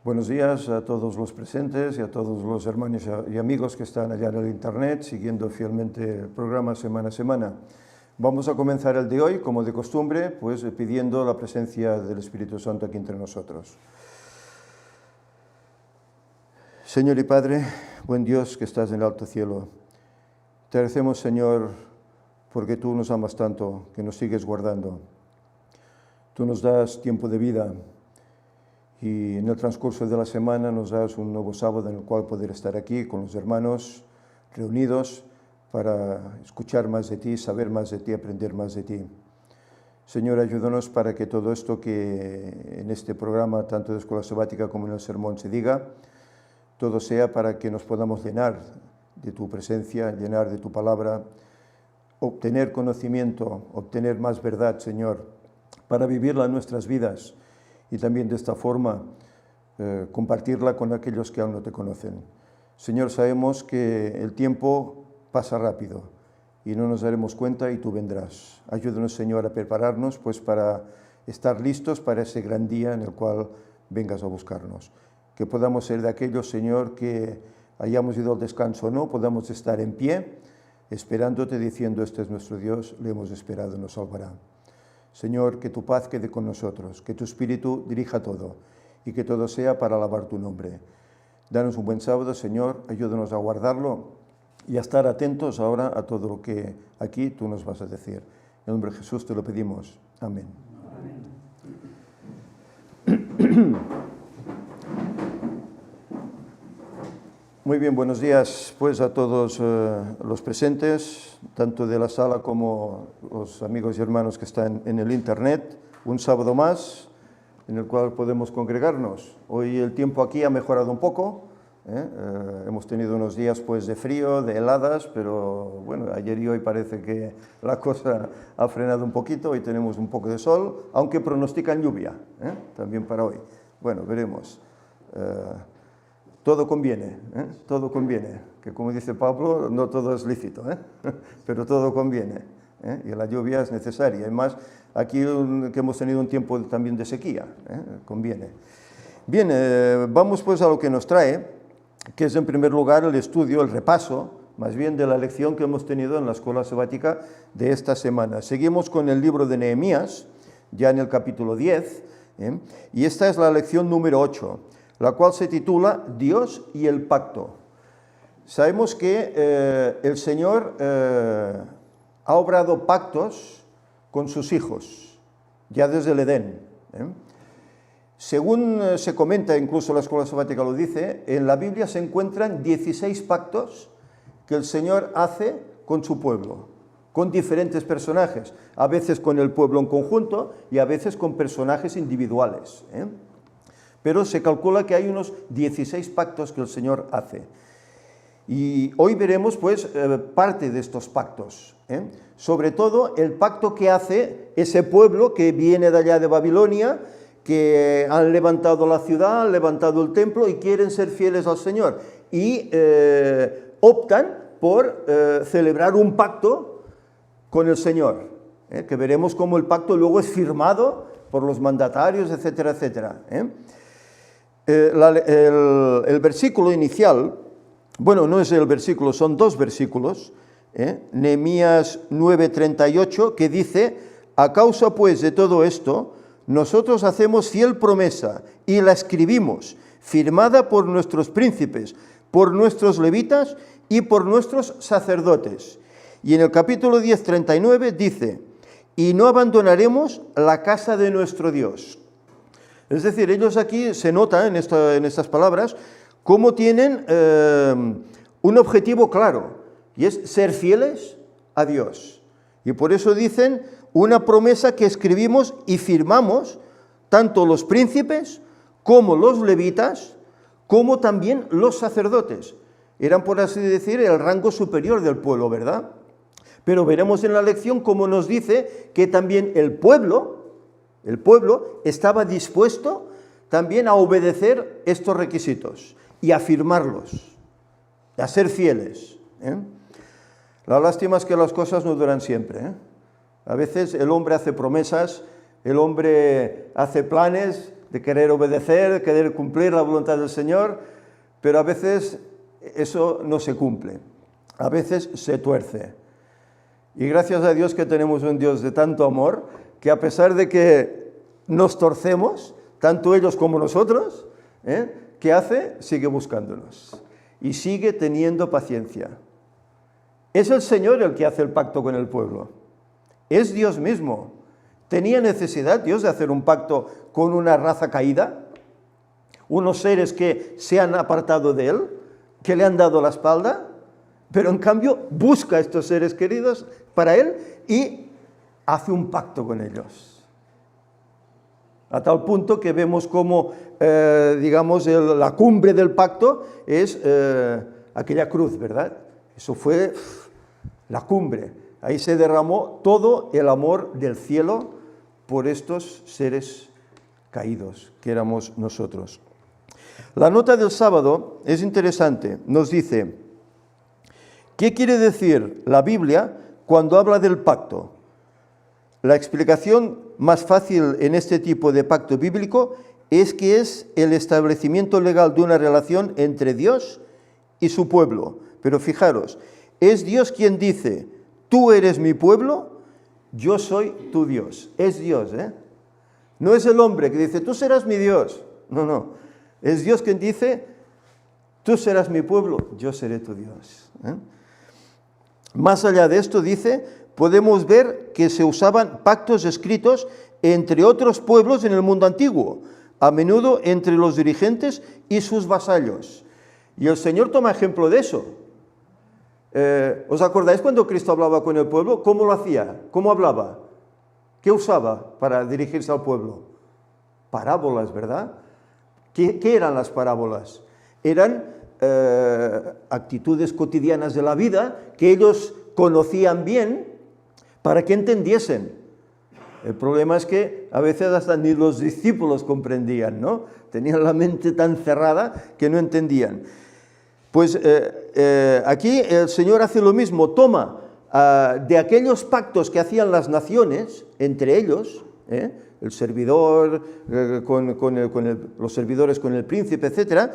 Buenos días a todos los presentes y a todos los hermanos y amigos que están allá en el internet siguiendo fielmente el programa semana a semana. Vamos a comenzar el de hoy, como de costumbre, pues pidiendo la presencia del Espíritu Santo aquí entre nosotros. Señor y Padre, buen Dios que estás en el alto cielo, te agradecemos, Señor, porque tú nos amas tanto, que nos sigues guardando. Tú nos das tiempo de vida y en el transcurso de la semana nos das un nuevo sábado en el cual poder estar aquí con los hermanos reunidos para escuchar más de ti, saber más de ti, aprender más de ti. Señor, ayúdanos para que todo esto que en este programa, tanto de Escuela Sabática como en el sermón, se diga, todo sea para que nos podamos llenar de tu presencia, llenar de tu palabra, obtener conocimiento, obtener más verdad, Señor, para vivirla en nuestras vidas y también de esta forma compartirla con aquellos que aún no te conocen. Señor, sabemos que el tiempo pasa rápido y no nos daremos cuenta y tú vendrás. Ayúdanos, Señor, a prepararnos pues para estar listos para ese gran día en el cual vengas a buscarnos. Que podamos ser de aquellos, Señor, que hayamos ido al descanso o no, podamos estar en pie, esperándote, diciendo, este es nuestro Dios, le hemos esperado y nos salvará. Señor, que tu paz quede con nosotros, que tu Espíritu dirija todo y que todo sea para alabar tu nombre. Danos un buen sábado, Señor, ayúdanos a guardarlo y a estar atentos ahora a todo lo que aquí tú nos vas a decir. En el nombre de Jesús te lo pedimos. Amén. Muy bien, buenos días pues a todos los presentes, tanto de la sala como los amigos y hermanos que están en el internet. Un sábado más en el cual podemos congregarnos. Hoy el tiempo aquí ha mejorado un poco, hemos tenido unos días pues de frío, de heladas, pero bueno, ayer y hoy parece que la cosa ha frenado un poquito. Hoy tenemos un poco de sol, aunque pronostican lluvia también para hoy. Bueno, veremos. Todo conviene, que como dice Pablo, no todo es lícito, pero todo conviene, y la lluvia es necesaria. Además, aquí que hemos tenido un tiempo también de sequía, conviene. Bien, vamos pues a lo que nos trae, que es en primer lugar el estudio, el repaso, más bien de la lección que hemos tenido en la Escuela Sabática de esta semana. Seguimos con el libro de Nehemías, ya en el capítulo 10, y esta es la lección número 8. La cual se titula Dios y el pacto. Sabemos que el Señor ha obrado pactos con sus hijos, ya desde el Edén. Según se comenta, incluso la Escuela Sabática lo dice, en la Biblia se encuentran 16 pactos que el Señor hace con su pueblo, con diferentes personajes, a veces con el pueblo en conjunto y a veces con personajes individuales. Pero se calcula que hay unos 16 pactos que el Señor hace. Y hoy veremos pues parte de estos pactos. Sobre todo el pacto que hace ese pueblo que viene de allá de Babilonia, que han levantado la ciudad, han levantado el templo y quieren ser fieles al Señor. Y optan por celebrar un pacto con el Señor, que veremos cómo el pacto luego es firmado por los mandatarios, etcétera, etcétera. El versículo inicial, bueno, no es el versículo, son dos versículos, Nehemías 9:38, que dice: a causa pues de todo esto, nosotros hacemos fiel promesa y la escribimos, firmada por nuestros príncipes, por nuestros levitas y por nuestros sacerdotes. Y en el capítulo 10:39 dice: y no abandonaremos la casa de nuestro Dios. Es decir, ellos aquí se nota en estas palabras cómo tienen un objetivo claro, y es ser fieles a Dios. Y por eso dicen una promesa que escribimos y firmamos, tanto los príncipes como los levitas, como también los sacerdotes. Eran, por así decir, el rango superior del pueblo, ¿verdad? Pero veremos en la lección cómo nos dice que también el pueblo estaba dispuesto también a obedecer estos requisitos y a firmarlos, a ser fieles. La lástima es que las cosas no duran siempre. A veces el hombre hace promesas, el hombre hace planes, de querer obedecer, de querer cumplir la voluntad del Señor, pero a veces eso no se cumple, a veces se tuerce. Y gracias a Dios que tenemos un Dios de tanto amor, que a pesar de que nos torcemos, tanto ellos como nosotros, ¿qué hace? Sigue buscándonos y sigue teniendo paciencia. Es el Señor el que hace el pacto con el pueblo. Es Dios mismo. ¿Tenía necesidad Dios de hacer un pacto con una raza caída? Unos seres que se han apartado de Él, que le han dado la espalda, pero en cambio busca a estos seres queridos para Él y hace un pacto con ellos. A tal punto que vemos como, digamos, la cumbre del pacto es aquella cruz, ¿verdad? Eso fue la cumbre. Ahí se derramó todo el amor del cielo por estos seres caídos que éramos nosotros. La nota del sábado es interesante. Nos dice, ¿qué quiere decir la Biblia cuando habla del pacto? La explicación más fácil en este tipo de pacto bíblico es que es el establecimiento legal de una relación entre Dios y su pueblo. Pero fijaros, es Dios quien dice, tú eres mi pueblo, yo soy tu Dios. Es Dios, ¿eh? No es el hombre que dice, tú serás mi Dios. No, no. Es Dios quien dice, tú serás mi pueblo, yo seré tu Dios. Más allá de esto, dice, podemos ver que se usaban pactos escritos entre otros pueblos en el mundo antiguo, a menudo entre los dirigentes y sus vasallos. Y el Señor toma ejemplo de eso. ¿Os acordáis cuando Cristo hablaba con el pueblo? ¿Cómo lo hacía? ¿Cómo hablaba? ¿Qué usaba para dirigirse al pueblo? Parábolas, ¿verdad? ¿Qué eran las parábolas? Eran actitudes cotidianas de la vida que ellos conocían bien para que entendiesen. El problema es que a veces hasta ni los discípulos comprendían, ¿no? Tenían la mente tan cerrada que no entendían. Pues aquí el Señor hace lo mismo, toma de aquellos pactos que hacían las naciones entre ellos, el servidor los servidores con el príncipe, etc.,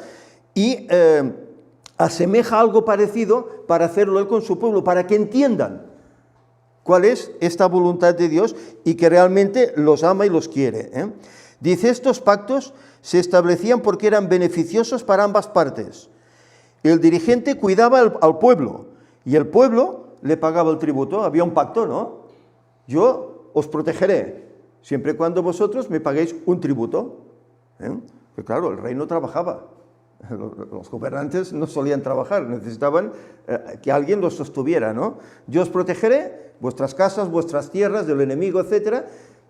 y asemeja algo parecido para hacerlo Él con su pueblo, para que entiendan cuál es esta voluntad de Dios y que realmente los ama y los quiere. Dice, estos pactos se establecían porque eran beneficiosos para ambas partes. El dirigente cuidaba al pueblo y el pueblo le pagaba el tributo. Había un pacto, ¿no? Yo os protegeré, siempre y cuando vosotros me paguéis un tributo. Pero claro, el rey no trabajaba. Los gobernantes no solían trabajar, necesitaban que alguien los sostuviera, ¿no? Yo os protegeré, vuestras casas, vuestras tierras, del enemigo, etcétera,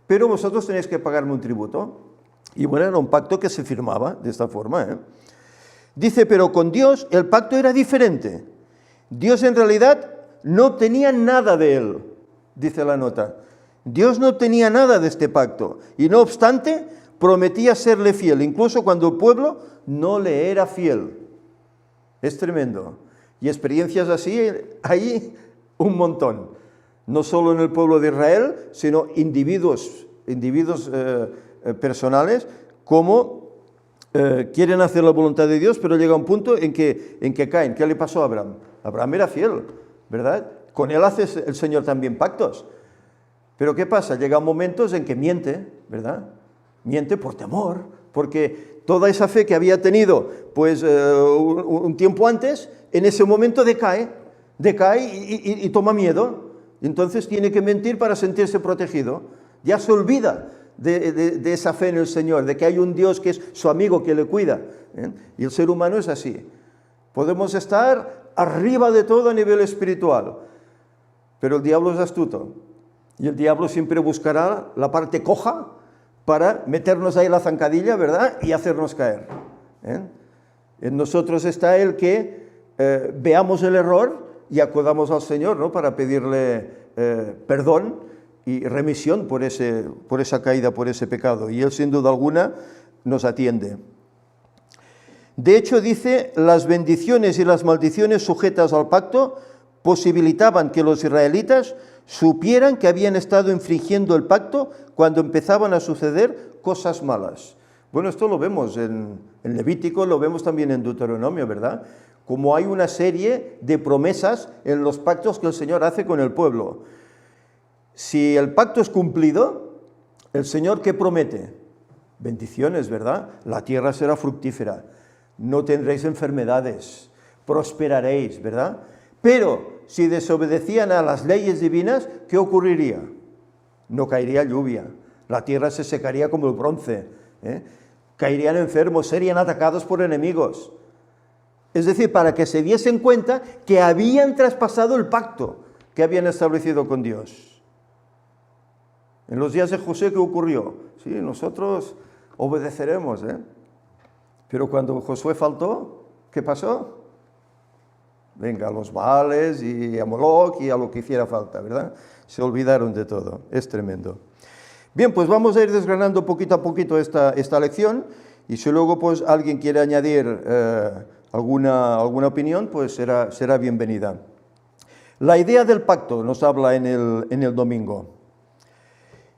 pero vosotros tenéis que pagarme un tributo. Y bueno, era un pacto que se firmaba de esta forma, Dice, pero con Dios el pacto era diferente. Dios en realidad no tenía nada de él, dice la nota. Dios no tenía nada de este pacto y no obstante prometía serle fiel, incluso cuando el pueblo no le era fiel. Es tremendo. Y experiencias así hay un montón. No solo en el pueblo de Israel, sino individuos personales, como quieren hacer la voluntad de Dios, pero llega un punto en que caen. ¿Qué le pasó a Abraham? Abraham era fiel, ¿verdad? Con él hace el Señor también pactos. Pero ¿qué pasa? Llegan momentos en que miente, ¿verdad? Miente por temor, porque toda esa fe que había tenido pues un tiempo antes, en ese momento decae y toma miedo. Entonces tiene que mentir para sentirse protegido. Ya se olvida de esa fe en el Señor, de que hay un Dios que es su amigo, que le cuida. Y el ser humano es así. Podemos estar arriba de todo a nivel espiritual, pero el diablo es astuto. Y el diablo siempre buscará la parte coja para meternos ahí la zancadilla, ¿verdad? Y hacernos caer. En nosotros está el que veamos el error y acudamos al Señor, ¿no? Para pedirle perdón y remisión por esa caída, por ese pecado. Y Él, sin duda alguna, nos atiende. De hecho, dice, las bendiciones y las maldiciones sujetas al pacto posibilitaban que los israelitas supieran que habían estado infringiendo el pacto cuando empezaban a suceder cosas malas. Bueno, esto lo vemos en Levítico, lo vemos también en Deuteronomio, ¿verdad? Como hay una serie de promesas en los pactos que el Señor hace con el pueblo. Si el pacto es cumplido, el Señor, ¿qué promete? Bendiciones, ¿verdad? La tierra será fructífera, no tendréis enfermedades, prosperaréis, ¿verdad? Pero si desobedecían a las leyes divinas, ¿qué ocurriría? No caería lluvia, la tierra se secaría como el bronce, caerían enfermos, serían atacados por enemigos. Es decir, para que se diesen cuenta que habían traspasado el pacto que habían establecido con Dios. En los días de José, ¿qué ocurrió? Sí, nosotros obedeceremos, Pero cuando Josué faltó, ¿qué pasó? Venga, a los Baales y a Moloch y a lo que hiciera falta, ¿verdad? Se olvidaron de todo, es tremendo. Bien, pues vamos a ir desgranando poquito a poquito esta lección, y si luego pues alguien quiere añadir alguna opinión, pues será bienvenida. La idea del pacto nos habla en el domingo.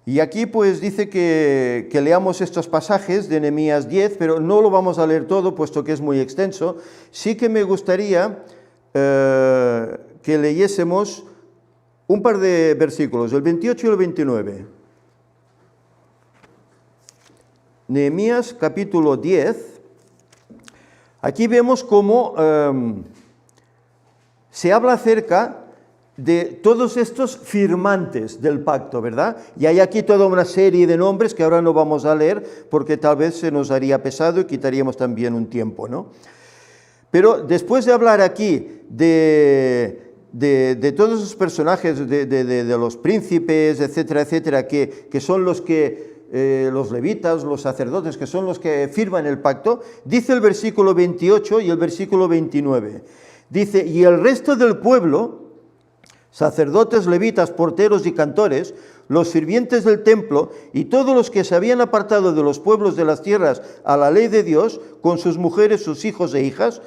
Y aquí pues dice que leamos estos pasajes de Nehemías 10, pero no lo vamos a leer todo, puesto que es muy extenso. Sí que me gustaría que leyésemos un par de versículos, el 28 y el 29. Nehemías capítulo 10. Aquí vemos cómo se habla acerca de todos estos firmantes del pacto, ¿verdad? Y hay aquí toda una serie de nombres que ahora no vamos a leer porque tal vez se nos haría pesado y quitaríamos también un tiempo, ¿no? Pero después de hablar aquí de todos esos personajes, de los príncipes, etcétera, etcétera, que son los levitas, los sacerdotes, que son los que firman el pacto, dice el versículo 28 y el versículo 29. Dice, y el resto del pueblo, sacerdotes, levitas, porteros y cantores, los sirvientes del templo y todos los que se habían apartado de los pueblos de las tierras a la ley de Dios, con sus mujeres, sus hijos e hijas,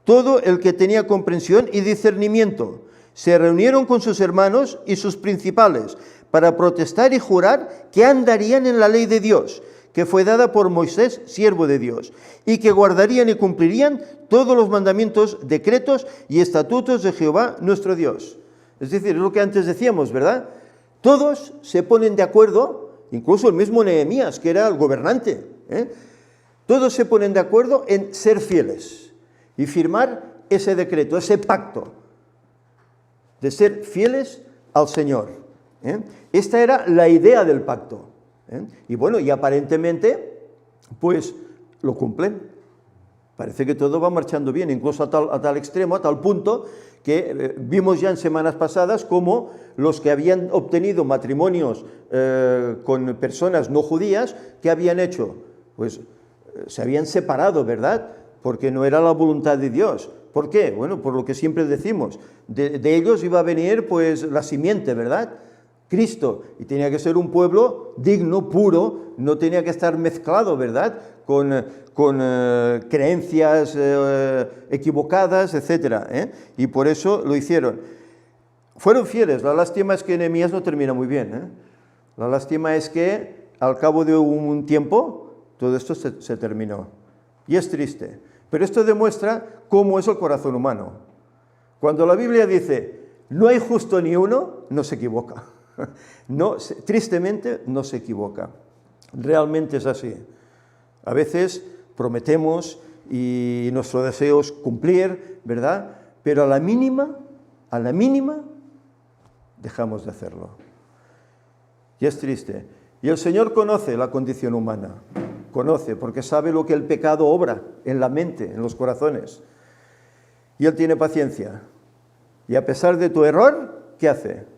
todo el que tenía comprensión y discernimiento, se reunieron con sus hermanos y sus principales para protestar y jurar que andarían en la ley de Dios, que fue dada por Moisés, siervo de Dios, y que guardarían y cumplirían todos los mandamientos, decretos y estatutos de Jehová nuestro Dios. Es decir, es lo que antes decíamos, ¿verdad? Todos se ponen de acuerdo, incluso el mismo Nehemías, que era el gobernante, todos se ponen de acuerdo en ser fieles y firmar ese decreto, ese pacto de ser fieles al Señor. Esta era la idea del pacto. Y bueno, y aparentemente, pues lo cumplen. Parece que todo va marchando bien, incluso a tal extremo, a tal punto que vimos ya en semanas pasadas cómo los que habían obtenido matrimonios con personas no judías, ¿qué habían hecho? Pues se habían separado, ¿verdad? Porque no era la voluntad de Dios. ¿Por qué? Bueno, por lo que siempre decimos, de ellos iba a venir pues la simiente, ¿verdad? Cristo, y tenía que ser un pueblo digno, puro, no tenía que estar mezclado, ¿verdad?, con creencias equivocadas, etc. Y por eso lo hicieron. Fueron fieles. La lástima es que Nehemías no termina muy bien. La lástima es que al cabo de un tiempo todo esto se terminó. Y es triste. Pero esto demuestra cómo es el corazón humano. Cuando la Biblia dice, no hay justo ni uno, no se equivoca. No, tristemente no se equivoca. Realmente es así. A veces prometemos y nuestro deseo es cumplir, ¿verdad? Pero a la mínima, dejamos de hacerlo. Y es triste. Y el Señor conoce la condición humana. Conoce, porque sabe lo que el pecado obra en la mente, en los corazones. Y Él tiene paciencia. Y a pesar de tu error, ¿qué hace?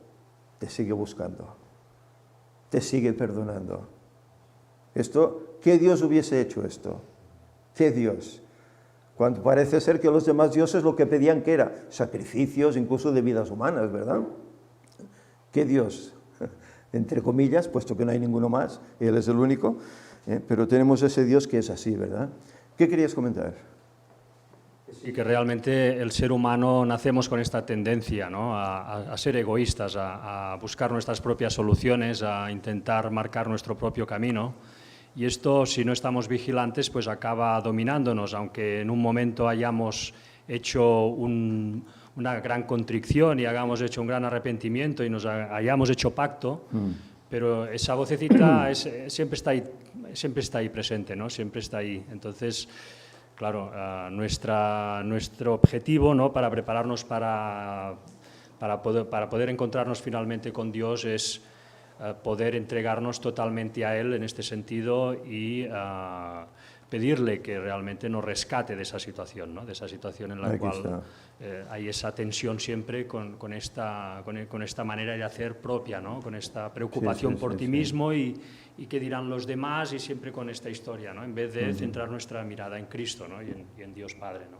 Te sigue buscando, te sigue perdonando. ¿Qué Dios hubiese hecho esto? ¿Qué Dios? Cuando parece ser que los demás dioses lo que pedían que era sacrificios, incluso de vidas humanas, ¿verdad? ¿Qué Dios? Entre comillas, puesto que no hay ninguno más, Él es el único, pero tenemos ese Dios que es así, ¿verdad? ¿Qué querías comentar? Y que realmente el ser humano nacemos con esta tendencia, ¿no?, a ser egoístas, a buscar nuestras propias soluciones, a intentar marcar nuestro propio camino. Y esto, si no estamos vigilantes, pues acaba dominándonos, aunque en un momento hayamos hecho una gran contrición y hayamos hecho un gran arrepentimiento y nos hayamos hecho pacto, pero esa vocecita siempre está ahí presente, ¿no? Siempre está ahí. Entonces, claro, nuestro objetivo, ¿no?, para prepararnos para poder encontrarnos finalmente con Dios es poder entregarnos totalmente a Él en este sentido y pedirle que realmente nos rescate de esa situación, ¿no?, de esa situación en la Aquí cual hay esa tensión siempre con esta manera de hacer propia, ¿no?, con esta preocupación por ti mismo y qué dirán los demás, y siempre con esta historia, ¿no?, en vez de centrar nuestra mirada en Cristo, ¿no?, y en Dios Padre, ¿no?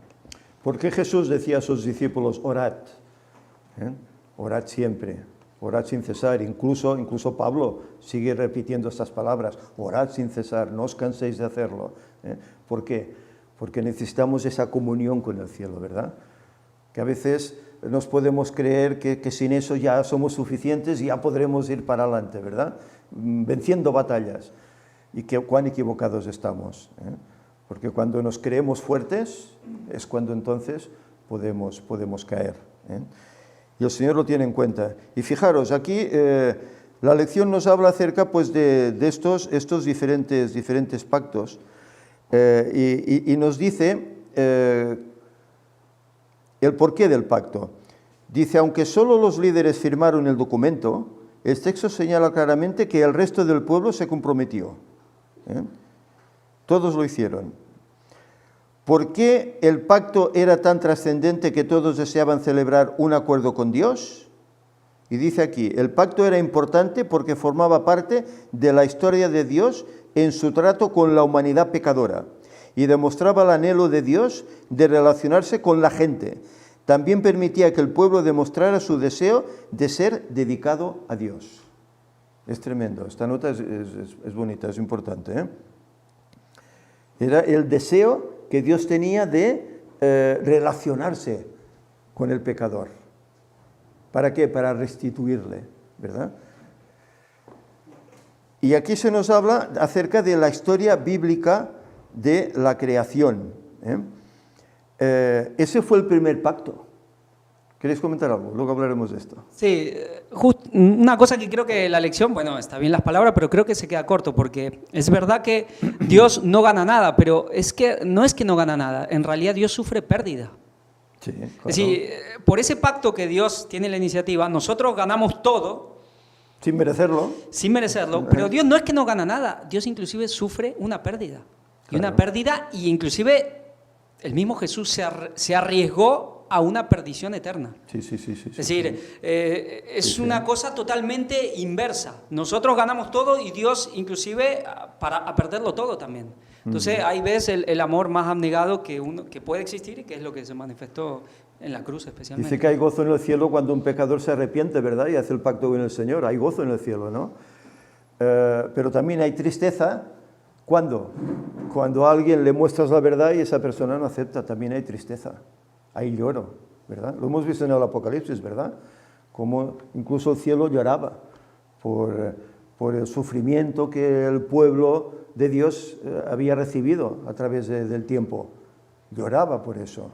¿Por qué Jesús decía a sus discípulos, orad? Orad siempre, orad sin cesar. Incluso Pablo sigue repitiendo estas palabras, orad sin cesar, no os canséis de hacerlo. ¿Por qué? Porque necesitamos esa comunión con el cielo, ¿verdad? Que a veces nos podemos creer que sin eso ya somos suficientes y ya podremos ir para adelante, ¿verdad? Venciendo batallas. Y cuán equivocados estamos, porque cuando nos creemos fuertes es cuando entonces podemos caer. Y el Señor lo tiene en cuenta. Y fijaros, aquí la lección nos habla acerca pues, de estos diferentes pactos y nos dice el porqué del pacto. Dice, aunque solo los líderes firmaron el documento, el texto señala claramente que el resto del pueblo se comprometió. Todos lo hicieron. ¿Por qué el pacto era tan trascendente que todos deseaban celebrar un acuerdo con Dios? Y dice aquí, el pacto era importante porque formaba parte de la historia de Dios en su trato con la humanidad pecadora y demostraba el anhelo de Dios de relacionarse con la gente. También permitía que el pueblo demostrara su deseo de ser dedicado a Dios. Es tremendo, esta nota es bonita, es importante, Era el deseo que Dios tenía de relacionarse con el pecador. ¿Para qué? Para restituirle, ¿verdad? Y aquí se nos habla acerca de la historia bíblica de la creación. Ese fue el primer pacto. ¿Queréis comentar algo? Luego hablaremos de esto. Sí, una cosa que creo que la lección, bueno, está bien las palabras, pero creo que se queda corto, porque es verdad que Dios no gana nada, pero es que no gana nada, en realidad Dios sufre pérdida. Sí, claro. Es decir, por ese pacto que Dios tiene la iniciativa, nosotros ganamos todo. Sin merecerlo. Sin merecerlo, pero Dios no es que no gana nada, Dios inclusive sufre una pérdida. Y una pérdida, y inclusive el mismo Jesús se arriesgó a una perdición eterna. Sí. Es decir, es una cosa totalmente inversa. Nosotros ganamos todo y Dios inclusive a perderlo todo también. Entonces ahí ves el amor más abnegado que puede existir y que es lo que se manifestó en la cruz especialmente. Dice que hay gozo en el cielo cuando un pecador se arrepiente, ¿verdad? Y hace el pacto con el Señor. Hay gozo en el cielo, ¿no? Pero también hay tristeza. ¿Cuándo? Cuando a alguien le muestras la verdad y esa persona no acepta, también hay tristeza. Hay lloro, ¿verdad? Lo hemos visto en el Apocalipsis, ¿verdad? Como incluso el cielo lloraba por el sufrimiento que el pueblo de Dios había recibido a través del tiempo. Lloraba por eso.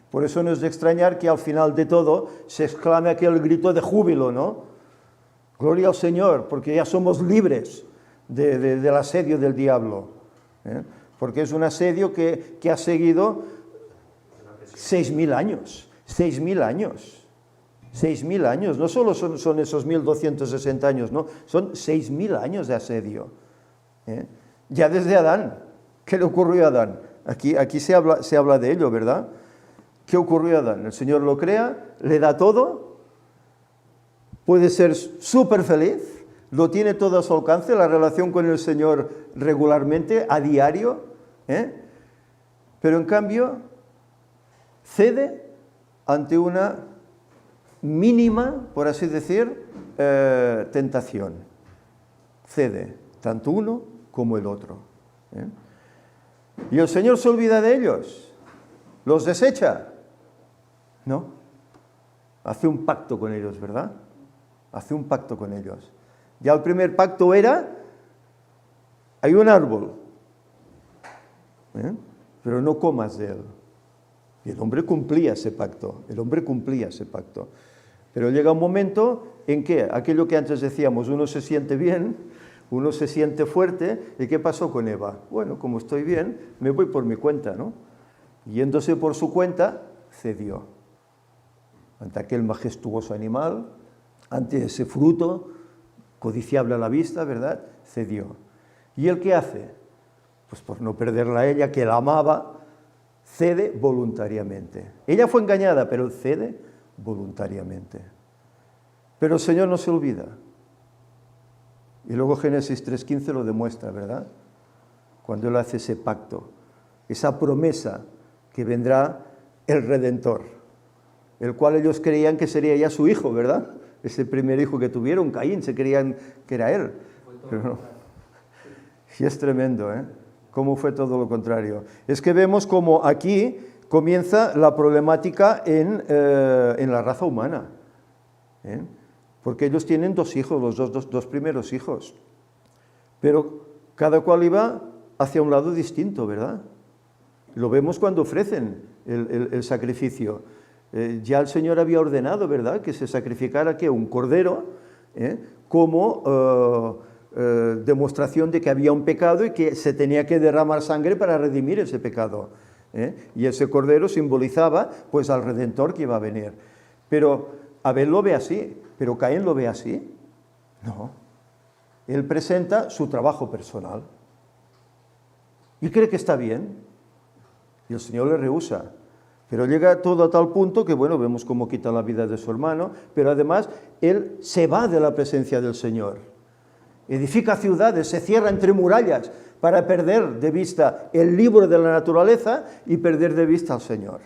Por eso no es de extrañar que al final de todo se exclame aquel grito de júbilo, ¿no? Gloria al Señor, porque ya somos libres del asedio del diablo. Porque es un asedio que ha seguido 6.000 años. 6.000 años. 6.000 años. No solo son esos 1.260 años, no. Son 6.000 años de asedio. Ya desde Adán. ¿Qué le ocurrió a Adán? Aquí se habla de ello, ¿verdad? ¿Qué ocurrió a Adán? El Señor lo crea, le da todo, puede ser súper feliz, lo tiene todo a su alcance, la relación con el Señor regularmente, a diario, pero en cambio cede ante una mínima, por así decir, tentación. Cede, tanto uno como el otro. Y el Señor se olvida de ellos, los desecha. No, hace un pacto con ellos, ¿verdad? Hace un pacto con ellos. Ya el primer pacto era hay un árbol, pero no comas de él. Y el hombre cumplía ese pacto, Pero llega un momento en que aquello que antes decíamos, uno se siente bien, uno se siente fuerte, ¿y qué pasó con Eva? Bueno, como estoy bien, me voy por mi cuenta, ¿no? Yéndose por su cuenta, cedió. Ante aquel majestuoso animal, ante ese fruto, codiciable a la vista, ¿verdad? Cedió. ¿Y él qué hace? Pues por no perderla a ella, que la amaba, cede voluntariamente. Ella fue engañada, pero él cede voluntariamente. Pero el Señor no se olvida. Y luego Génesis 3:15 lo demuestra, ¿verdad? Cuando Él hace ese pacto, esa promesa que vendrá el Redentor, el cual ellos creían que sería ya su hijo, ¿verdad? Ese primer hijo que tuvieron, Caín, se creían que era él. Pero no. Y es tremendo, ¿eh? Cómo fue todo lo contrario. Es que vemos como aquí comienza la problemática en la raza humana, ¿eh? Porque ellos tienen dos hijos, los dos primeros hijos, pero cada cual iba hacia un lado distinto, ¿verdad? Lo vemos cuando ofrecen el sacrificio. Ya el Señor había ordenado, ¿verdad?, que se sacrificara ¿qué? Un cordero, como demostración de que había un pecado y que se tenía que derramar sangre para redimir ese pecado. Y ese cordero simbolizaba pues al Redentor que iba a venir. Pero Abel lo ve así, pero Caín lo ve así. No. Él presenta su trabajo personal y cree que está bien. Y el Señor le rehúsa. Pero llega todo a tal punto que, bueno, vemos cómo quita la vida de su hermano, pero además él se va de la presencia del Señor. Edifica ciudades, se cierra entre murallas para perder de vista el libro de la naturaleza y perder de vista al Señor.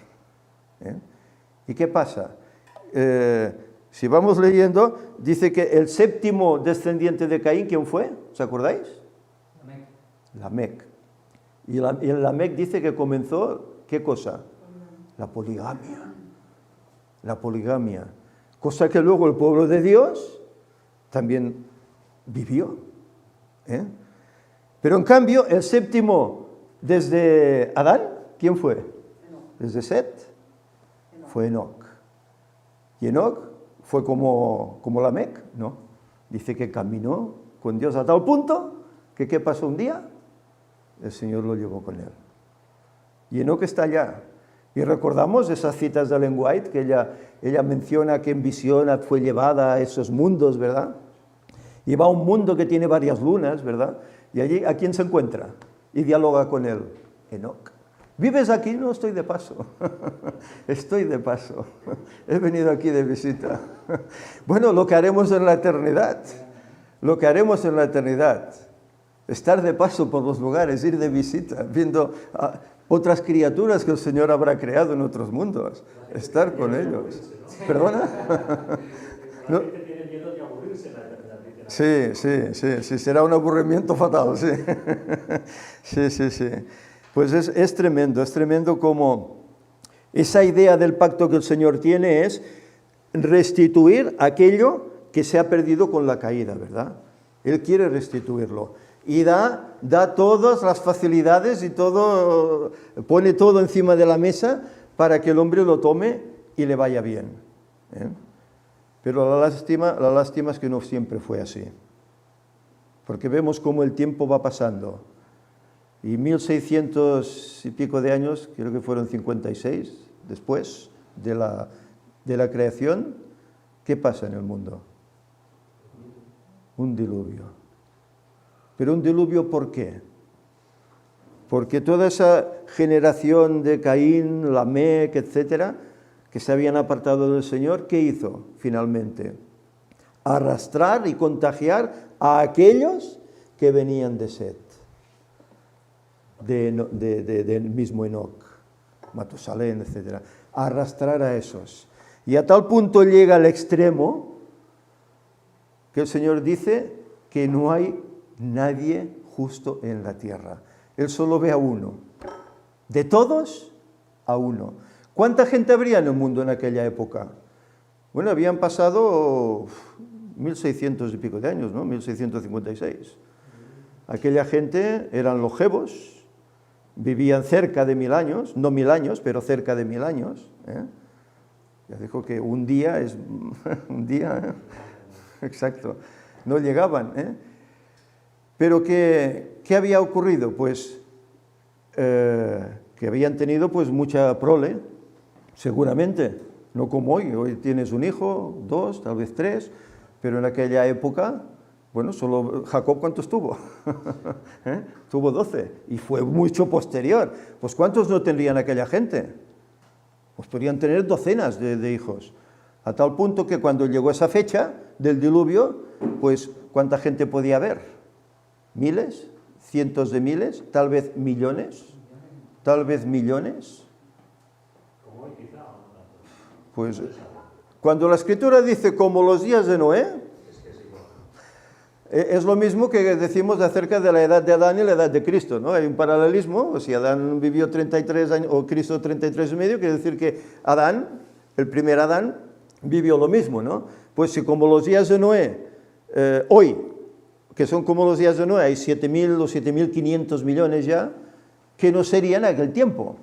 ¿Y qué pasa? Si vamos leyendo, dice que el séptimo descendiente de Caín, ¿quién fue? ¿Os acordáis? Lamec. Y Lamec dice que comenzó, ¿qué cosa? La poligamia. La poligamia. Cosa que luego el pueblo de Dios también vivió. Pero en cambio, el séptimo desde Adán, ¿quién fue? Desde Set, fue Enoc. Y Enoc fue como Lamec, ¿no? Dice que caminó con Dios a tal punto que ¿qué pasó un día? El Señor lo llevó con él. Y Enoc está allá. Y recordamos esas citas de Ellen White, que ella menciona que en visión fue llevada a esos mundos, ¿verdad? Y va a un mundo que tiene varias lunas, ¿verdad? Y allí, ¿a quién se encuentra? Y dialoga con él. Enoc. ¿Vives aquí? No, estoy de paso. Estoy de paso. He venido aquí de visita. Bueno, lo que haremos en la eternidad. Lo que haremos en la eternidad. Estar de paso por los lugares, ir de visita, viendo a otras criaturas que el Señor habrá creado en otros mundos. Estar con ellos. ¿Perdona? ¿No? Sí, será un aburrimiento fatal, sí. Sí. Pues es tremendo como esa idea del pacto que el Señor tiene es restituir aquello que se ha perdido con la caída, ¿verdad? Él quiere restituirlo y da todas las facilidades y todo, pone todo encima de la mesa para que el hombre lo tome y le vaya bien. Pero la lástima es que no siempre fue así, porque vemos cómo el tiempo va pasando. Y 1600 y pico de años, creo que fueron 56, después de la creación, ¿qué pasa en el mundo? Un diluvio. ¿Pero un diluvio por qué? Porque toda esa generación de Caín, Lamec, etcétera, que se habían apartado del Señor, ¿qué hizo finalmente? Arrastrar y contagiar a aquellos que venían de Set. Del mismo Enoc, Matusalén, etc. Arrastrar a esos. Y a tal punto llega al extremo que el Señor dice que no hay nadie justo en la tierra. Él solo ve a uno. De todos, a uno. ¿Cuánta gente habría en el mundo en aquella época? Bueno, habían pasado 1600 y pico de años, ¿no? 1656. aquella gente eran longevos, vivían cerca de 1000 años, no 1000 años, pero cerca de 1000 años. Ya dijo que un día es un día, exacto, no llegaban. Pero ¿qué había ocurrido? Pues que habían tenido pues mucha prole, seguramente, no como hoy tienes un hijo, 2, tal vez 3, pero en aquella época, bueno, solo Jacob, ¿cuántos tuvo? Tuvo 12, y fue mucho posterior. Pues ¿cuántos no tendrían aquella gente? Pues podrían tener docenas de hijos, a tal punto que cuando llegó esa fecha del diluvio, pues ¿cuánta gente podía haber? ¿Miles? ¿Cientos de miles? ¿Tal vez millones? ¿Tal vez millones? Pues cuando la Escritura dice como los días de Noé, es lo mismo que decimos acerca de la edad de Adán y la edad de Cristo, ¿no? Hay un paralelismo. Si Adán vivió 33 años o Cristo 33 y medio, quiere decir que Adán, el primer Adán, vivió lo mismo, ¿no? Pues si como los días de Noé, hoy, que son como los días de Noé, hay 7.000 o 7.500 millones ya, ¿qué no serían en aquel tiempo?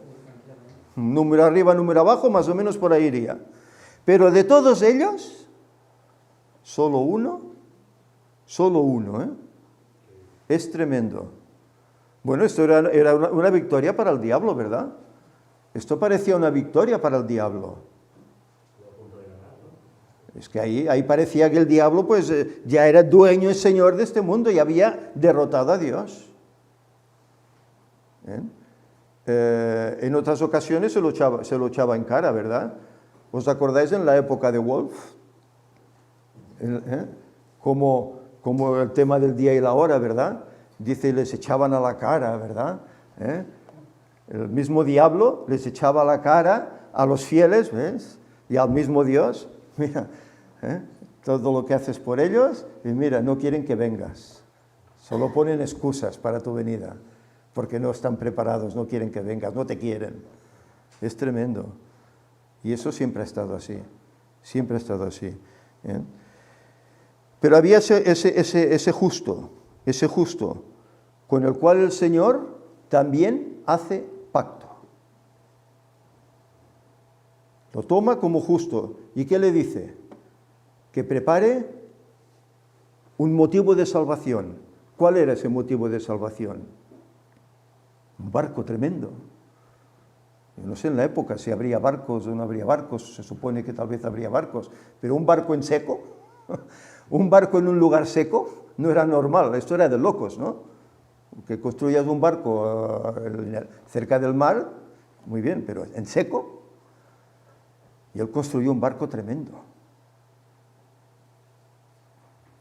Número arriba, número abajo, más o menos por ahí iría. Pero de todos ellos, solo uno, es tremendo. Bueno, esto era una victoria para el diablo, ¿verdad? Esto parecía una victoria para el diablo. Es que ahí parecía que el diablo pues ya era dueño y señor de este mundo y había derrotado a Dios. En otras ocasiones se lo echaba en cara, ¿verdad? ¿Os acordáis en la época de Wolf? Como el tema del día y la hora, ¿verdad? Dice, les echaban a la cara, ¿verdad? El mismo diablo les echaba a la cara a los fieles, ¿ves? Y al mismo Dios, mira, todo lo que haces por ellos, y mira, no quieren que vengas. Solo ponen excusas para tu venida, porque no están preparados, no quieren que vengas, no te quieren. Es tremendo. Y eso siempre ha estado así, siempre ha estado así. Pero había ese justo, con el cual el Señor también hace pacto. Lo toma como justo. ¿Y qué le dice? Que prepare un motivo de salvación. ¿Cuál era ese motivo de salvación? Un barco tremendo. Yo no sé en la época si habría barcos o no habría barcos, se supone que tal vez habría barcos, pero un barco en seco, un barco en un lugar seco, no era normal, esto era de locos, ¿no? Que construyas un barco cerca del mar, muy bien, pero en seco. Y él construyó un barco tremendo.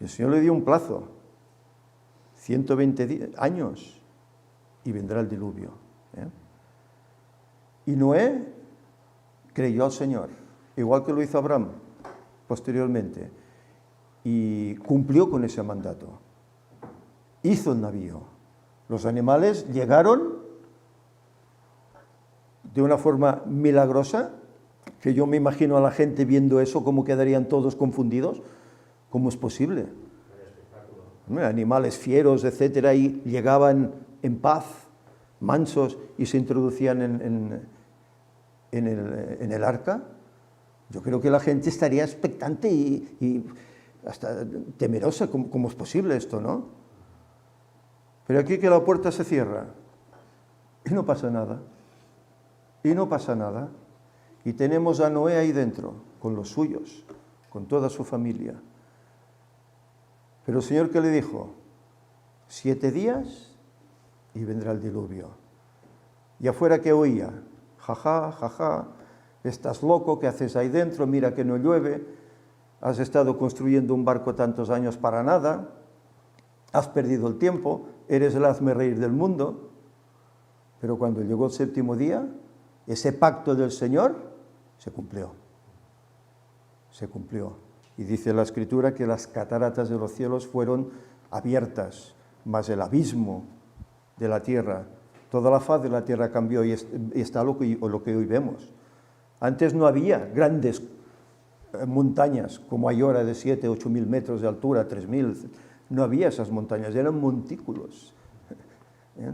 Y el Señor le dio un plazo, 120 años, y vendrá el diluvio. Y Noé creyó al Señor, igual que lo hizo Abraham posteriormente, y cumplió con ese mandato. Hizo el navío. Los animales llegaron de una forma milagrosa, que yo me imagino a la gente viendo eso, cómo quedarían todos confundidos. ¿Cómo es posible? Animales fieros, etcétera, y llegaban en paz, mansos, y se introducían en el arca. Yo creo que la gente estaría expectante y hasta temerosa. ¿Cómo es posible esto, no? Pero aquí que la puerta se cierra y no pasa nada. Y no pasa nada. Y tenemos a Noé ahí dentro, con los suyos, con toda su familia. Pero el Señor, ¿qué le dijo? 7 días y vendrá el diluvio. Y afuera, ¿qué oía? Jaja, jaja, estás loco, ¿qué haces ahí dentro? Mira que no llueve, has estado construyendo un barco tantos años para nada, has perdido el tiempo, eres el hazmerreír del mundo. Pero cuando llegó el 7º día, ese pacto del Señor se cumplió. Se cumplió. Y dice la Escritura que las cataratas de los cielos fueron abiertas, mas el abismo de la tierra, toda la faz de la tierra cambió y está lo que hoy vemos. Antes no había grandes montañas como hay ahora de 7, 8.000 metros de altura, 3.000. No había esas montañas, eran montículos. ¿eh?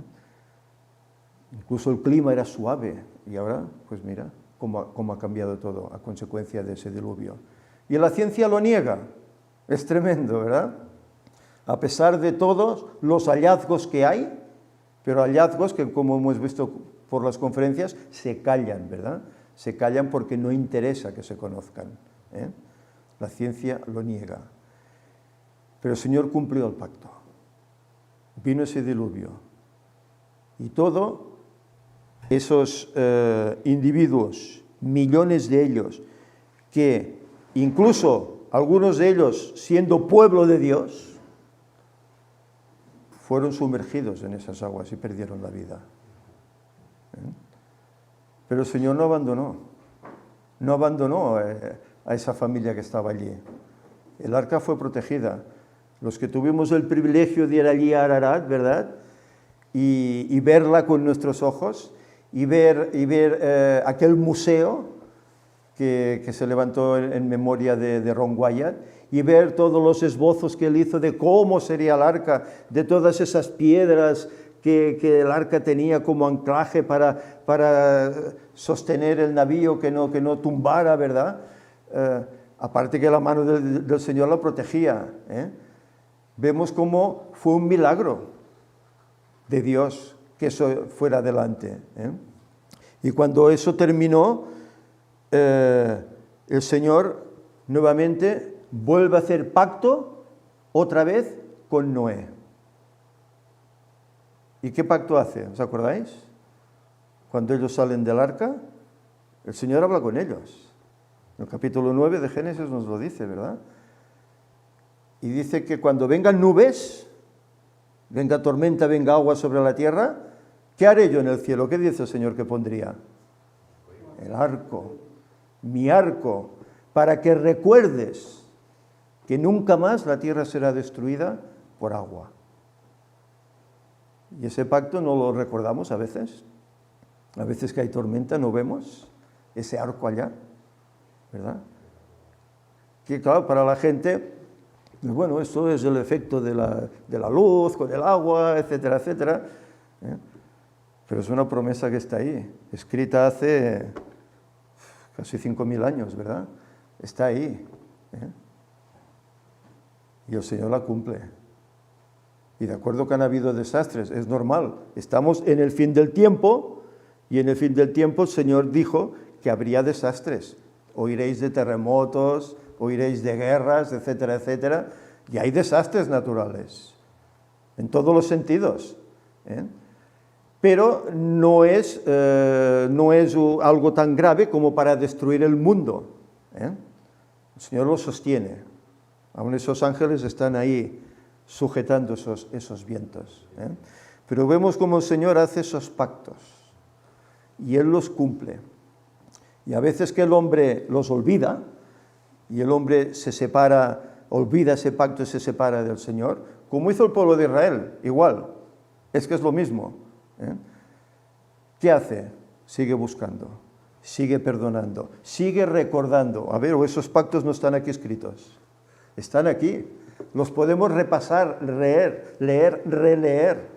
Incluso el clima era suave y ahora, pues mira, cómo ha cambiado todo a consecuencia de ese diluvio. Y la ciencia lo niega, es tremendo, ¿verdad? A pesar de todos los hallazgos que hay, pero hallazgos que, como hemos visto por las conferencias, se callan, ¿verdad? Se callan porque no interesa que se conozcan, ¿eh? La ciencia lo niega. Pero el Señor cumplió el pacto. Vino ese diluvio. Y todos esos individuos, millones de ellos, que incluso algunos de ellos, siendo pueblo de Dios, fueron sumergidos en esas aguas y perdieron la vida. ¿Eh? Pero el Señor no abandonó a esa familia que estaba allí. El arca fue protegida. Los que tuvimos el privilegio de ir allí a Ararat, ¿verdad? Y verla con nuestros ojos, y ver aquel museo que se levantó en memoria de Ron Wyatt, y ver todos los esbozos que él hizo de cómo sería el arca, de todas esas piedras que el arca tenía como anclaje para sostener el navío, que no tumbara, ¿verdad? Aparte que la mano del Señor la protegía, ¿eh? Vemos cómo fue un milagro de Dios que eso fuera adelante, ¿eh? Y cuando eso terminó, el Señor nuevamente vuelve a hacer pacto otra vez con Noé. ¿Y qué pacto hace? ¿Os acordáis? Cuando ellos salen del arca, el Señor habla con ellos. En el capítulo 9 de Génesis nos lo dice, ¿verdad? Y dice que cuando vengan nubes, venga tormenta, venga agua sobre la tierra, ¿qué haré yo en el cielo? ¿Qué dice el Señor que pondría? El arco, mi arco, para que recuerdes que nunca más la tierra será destruida por agua. Y ese pacto no lo recordamos a veces. A veces que hay tormenta no vemos ese arco allá, ¿verdad? Que claro, para la gente, bueno, esto es el efecto de la luz, con el agua, etcétera, etcétera, ¿eh? Pero es una promesa que está ahí, escrita hace casi 5.000 años, ¿verdad? Está ahí, ¿eh? Y el Señor la cumple. Y de acuerdo que han habido desastres, es normal. Estamos en el fin del tiempo, y en el fin del tiempo el Señor dijo que habría desastres. Oiréis de terremotos, oiréis de guerras, etcétera, etcétera. Y hay desastres naturales, en todos los sentidos, ¿eh? Pero no es algo tan grave como para destruir el mundo, ¿eh? El Señor lo sostiene. Aún esos ángeles están ahí sujetando esos vientos, ¿eh? Pero vemos cómo el Señor hace esos pactos y Él los cumple. Y a veces que el hombre los olvida y el hombre se separa, olvida ese pacto y se separa del Señor, como hizo el pueblo de Israel, igual, es que es lo mismo, ¿eh? ¿Qué hace? Sigue buscando, sigue perdonando, sigue recordando. A ver, esos pactos no están aquí escritos, están aquí. Los podemos repasar, leer, releer.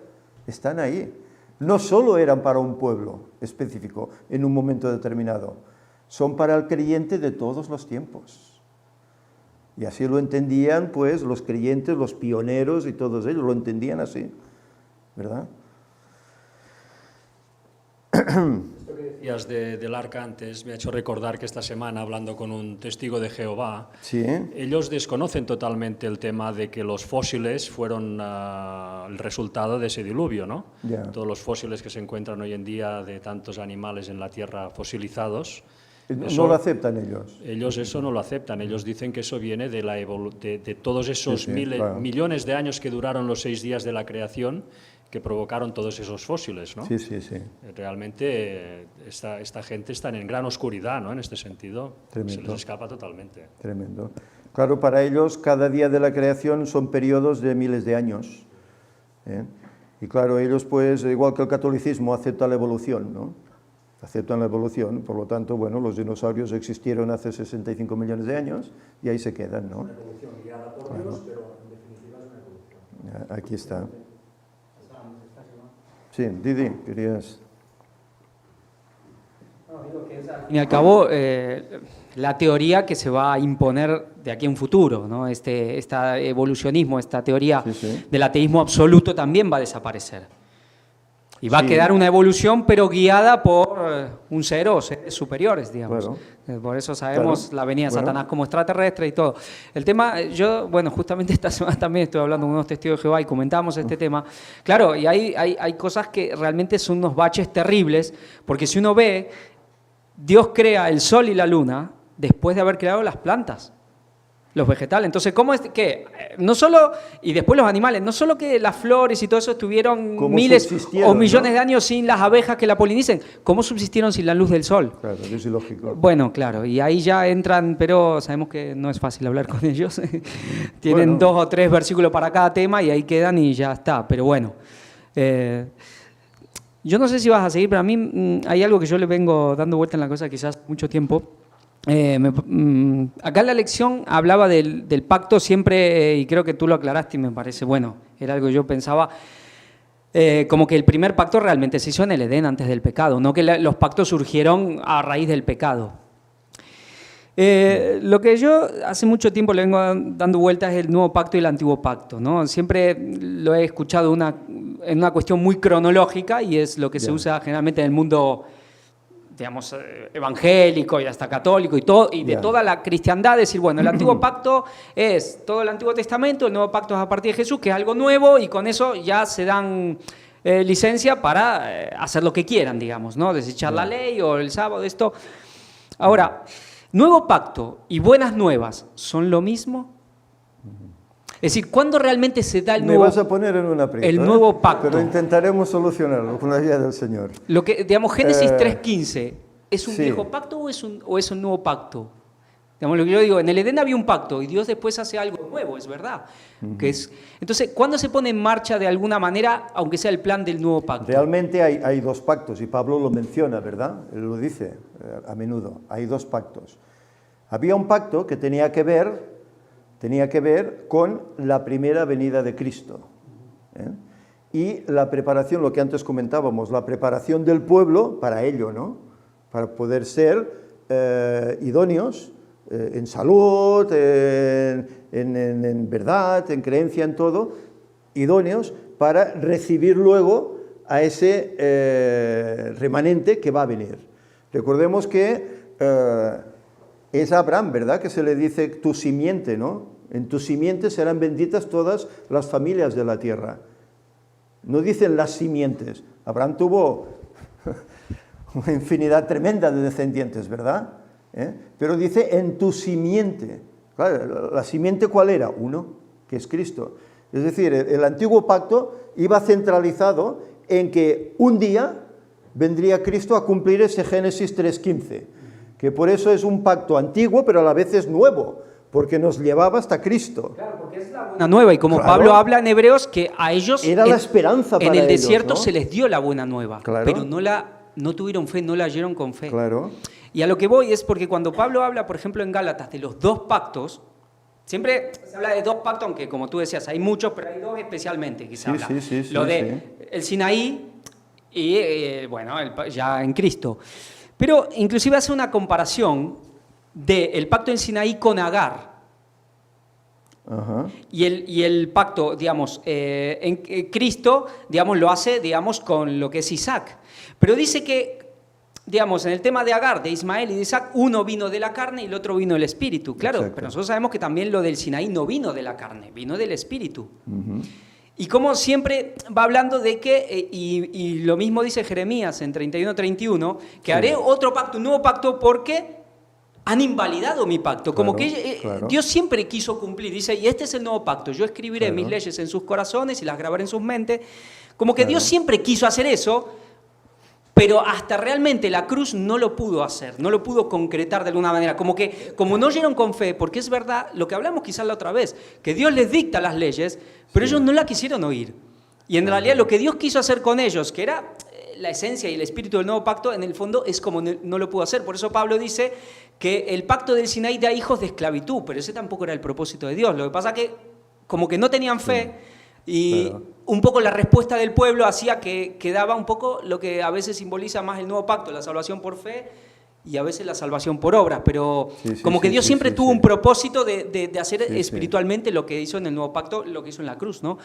Están ahí. No solo eran para un pueblo específico en un momento determinado, son para el creyente de todos los tiempos. Y así lo entendían, pues, los creyentes, los pioneros y todos ellos lo entendían así, ¿verdad? Esto que decías del arca antes me ha hecho recordar que esta semana, hablando con un testigo de Jehová, Sí. ellos desconocen totalmente el tema de que los fósiles fueron el resultado de ese diluvio, ¿no? Ya. Todos los fósiles que se encuentran hoy en día de tantos animales en la Tierra fosilizados. No lo aceptan ellos. Ellos eso no lo aceptan, ellos dicen que eso viene de todos esos Sí, claro. millones de años que duraron los 6 días de la creación, que provocaron todos esos fósiles, ¿no? Sí, sí, sí. Realmente esta gente está en gran oscuridad, ¿no? En este sentido, Tremendo. se les escapa totalmente. Tremendo. Claro, para ellos cada día de la creación son periodos de miles de años, ¿eh? Y claro, ellos pues, igual que el catolicismo, aceptan la evolución, ¿no? Aceptan la evolución, por lo tanto, bueno, los dinosaurios existieron hace 65 millones de años y ahí se quedan, ¿no? Una evolución guiada por Dios, pero en definitiva es una evolución. Aquí está. Sí, Didi, querías... Al fin y al cabo, la teoría que se va a imponer de aquí a un futuro, ¿no? Este evolucionismo, esta teoría del ateísmo absoluto también va a desaparecer. Y va a quedar una evolución, pero guiada por un ser o seres superiores, digamos. Por eso sabemos la venida de Satanás como extraterrestre y todo. El tema, yo, justamente esta semana también estuve hablando con unos testigos de Jehová y comentábamos este tema. Claro, y hay cosas que realmente son unos baches terribles, porque si uno ve, Dios crea el sol y la luna después de haber creado las plantas, los vegetales. Entonces, ¿cómo es que no solo, y después los animales, no solo que las flores y todo eso estuvieron miles o millones de años sin las abejas que la polinicen, ¿cómo subsistieron sin la luz del sol? Claro, es ilógico. Bueno, claro, y ahí ya entran, pero sabemos que no es fácil hablar con ellos. Tienen 2 o 3 versículos para cada tema y ahí quedan y ya está, pero bueno. Yo no sé si vas a seguir, pero a mí hay algo que yo le vengo dando vuelta en la cosa quizás mucho tiempo. Acá en la lección hablaba del pacto siempre, y creo que tú lo aclaraste y me parece, era algo que yo pensaba, como que el primer pacto realmente se hizo en el Edén antes del pecado, no que los pactos surgieron a raíz del pecado. Lo que yo hace mucho tiempo le vengo dando vueltas es el nuevo pacto y el antiguo pacto, ¿no? Siempre lo he escuchado en una cuestión muy cronológica y es lo que se usa generalmente en el mundo, digamos, evangélico y hasta católico y de toda la cristiandad, decir, el antiguo pacto es todo el Antiguo Testamento, el nuevo pacto es a partir de Jesús, que es algo nuevo y con eso ya se dan licencia para hacer lo que quieran, digamos, ¿no? Desechar la ley o el sábado, esto. Ahora, nuevo pacto y buenas nuevas son lo mismo. Es decir, ¿cuándo realmente se da el nuevo pacto? Me vas a poner en un aprieto, el nuevo pacto. Pero intentaremos solucionarlo con la ayuda del Señor. Lo que, digamos, Génesis 3:15, ¿es un viejo pacto o es un nuevo pacto? Digamos, lo que yo digo, en el Edén había un pacto y Dios después hace algo nuevo, es verdad. Entonces, ¿cuándo se pone en marcha de alguna manera, aunque sea el plan del nuevo pacto? Realmente hay 2 pactos y Pablo lo menciona, ¿verdad? Él lo dice a menudo, hay 2 pactos. Había un pacto que tenía que ver con la primera venida de Cristo. Y la preparación, lo que antes comentábamos, la preparación del pueblo para ello, ¿no? Para poder ser idóneos en salud, en verdad, en creencia, en todo, idóneos para recibir luego a ese remanente que va a venir. Recordemos que es a Abraham, ¿verdad?, que se le dice tu simiente, ¿no? En tu simiente serán benditas todas las familias de la tierra. No dicen las simientes. Abraham tuvo una infinidad tremenda de descendientes, ¿verdad? Pero dice en tu simiente. Claro, ¿la simiente cuál era? Uno, que es Cristo. Es decir, el antiguo pacto iba centralizado en que un día vendría Cristo a cumplir ese Génesis 3:15, que por eso es un pacto antiguo, pero a la vez es nuevo, porque nos llevaba hasta Cristo. Claro, porque es la buena nueva, y como Pablo habla en Hebreos, que a ellos era la esperanza para en el ellos, desierto, ¿no? Se les dio la buena nueva, pero no tuvieron fe, no la oyeron con fe. Y a lo que voy es porque cuando Pablo habla, por ejemplo, en Gálatas, de los 2 pactos, siempre se habla de 2 pactos, aunque como tú decías, hay muchos, pero hay 2 especialmente que se habla. Lo de el Sinaí y, ya en Cristo. Pero inclusive hace una comparación del pacto en Sinaí con Agar. Y el pacto, digamos, en Cristo, digamos, lo hace, digamos, con lo que es Isaac. Pero dice que, digamos, en el tema de Agar, de Ismael y de Isaac, uno vino de la carne y el otro vino del espíritu. Claro, pero nosotros sabemos que también lo del Sinaí no vino de la carne, vino del espíritu. Y como siempre va hablando de que, y lo mismo dice Jeremías en 31:31, que haré otro pacto, un nuevo pacto, porque han invalidado mi pacto. Como que Dios siempre quiso cumplir. Dice, y este es el nuevo pacto. Yo escribiré mis leyes en sus corazones y las grabaré en sus mentes. Como que Dios siempre quiso hacer eso, pero hasta realmente la cruz no lo pudo hacer, no lo pudo concretar de alguna manera. Como no oyeron con fe, porque es verdad, lo que hablamos quizás la otra vez, que Dios les dicta las leyes, pero ellos no la quisieron oír. Y en realidad lo que Dios quiso hacer con ellos, que era la esencia y el espíritu del nuevo pacto, en el fondo es como no lo pudo hacer. Por eso Pablo dice que el pacto del Sinaí da hijos de esclavitud, pero ese tampoco era el propósito de Dios. Lo que pasa es que como que no tenían fe, Y Claro. un poco la respuesta del pueblo hacía que quedaba un poco lo que a veces simboliza más el nuevo pacto, la salvación por fe y a veces la salvación por obras, pero Sí, sí, como que sí, Dios sí, siempre sí, tuvo sí. un propósito de hacer Sí, sí. espiritualmente lo que hizo en el nuevo pacto, lo que hizo en la cruz, ¿no?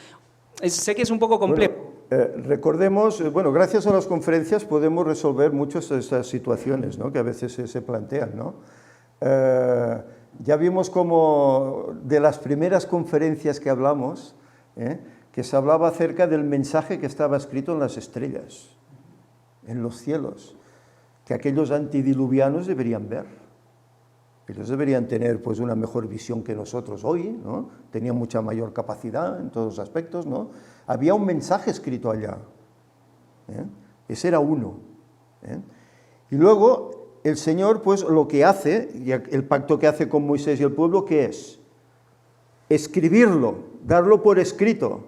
Sé que es un poco complejo. Bueno, recordemos, bueno, gracias a las conferencias podemos resolver muchas de estas situaciones, ¿no?, que a veces se plantean, ¿no? Ya vimos como de las primeras conferencias que hablamos, que se hablaba acerca del mensaje que estaba escrito en las estrellas, en los cielos, que aquellos antidiluvianos deberían ver. Ellos deberían tener pues una mejor visión que nosotros hoy, ¿no? Tenían mucha mayor capacidad en todos los aspectos, ¿no? Había un mensaje escrito allá. Ese era uno. Y luego el Señor, pues lo que hace, y el pacto que hace con Moisés y el pueblo, ¿qué es? Escribirlo, darlo por escrito.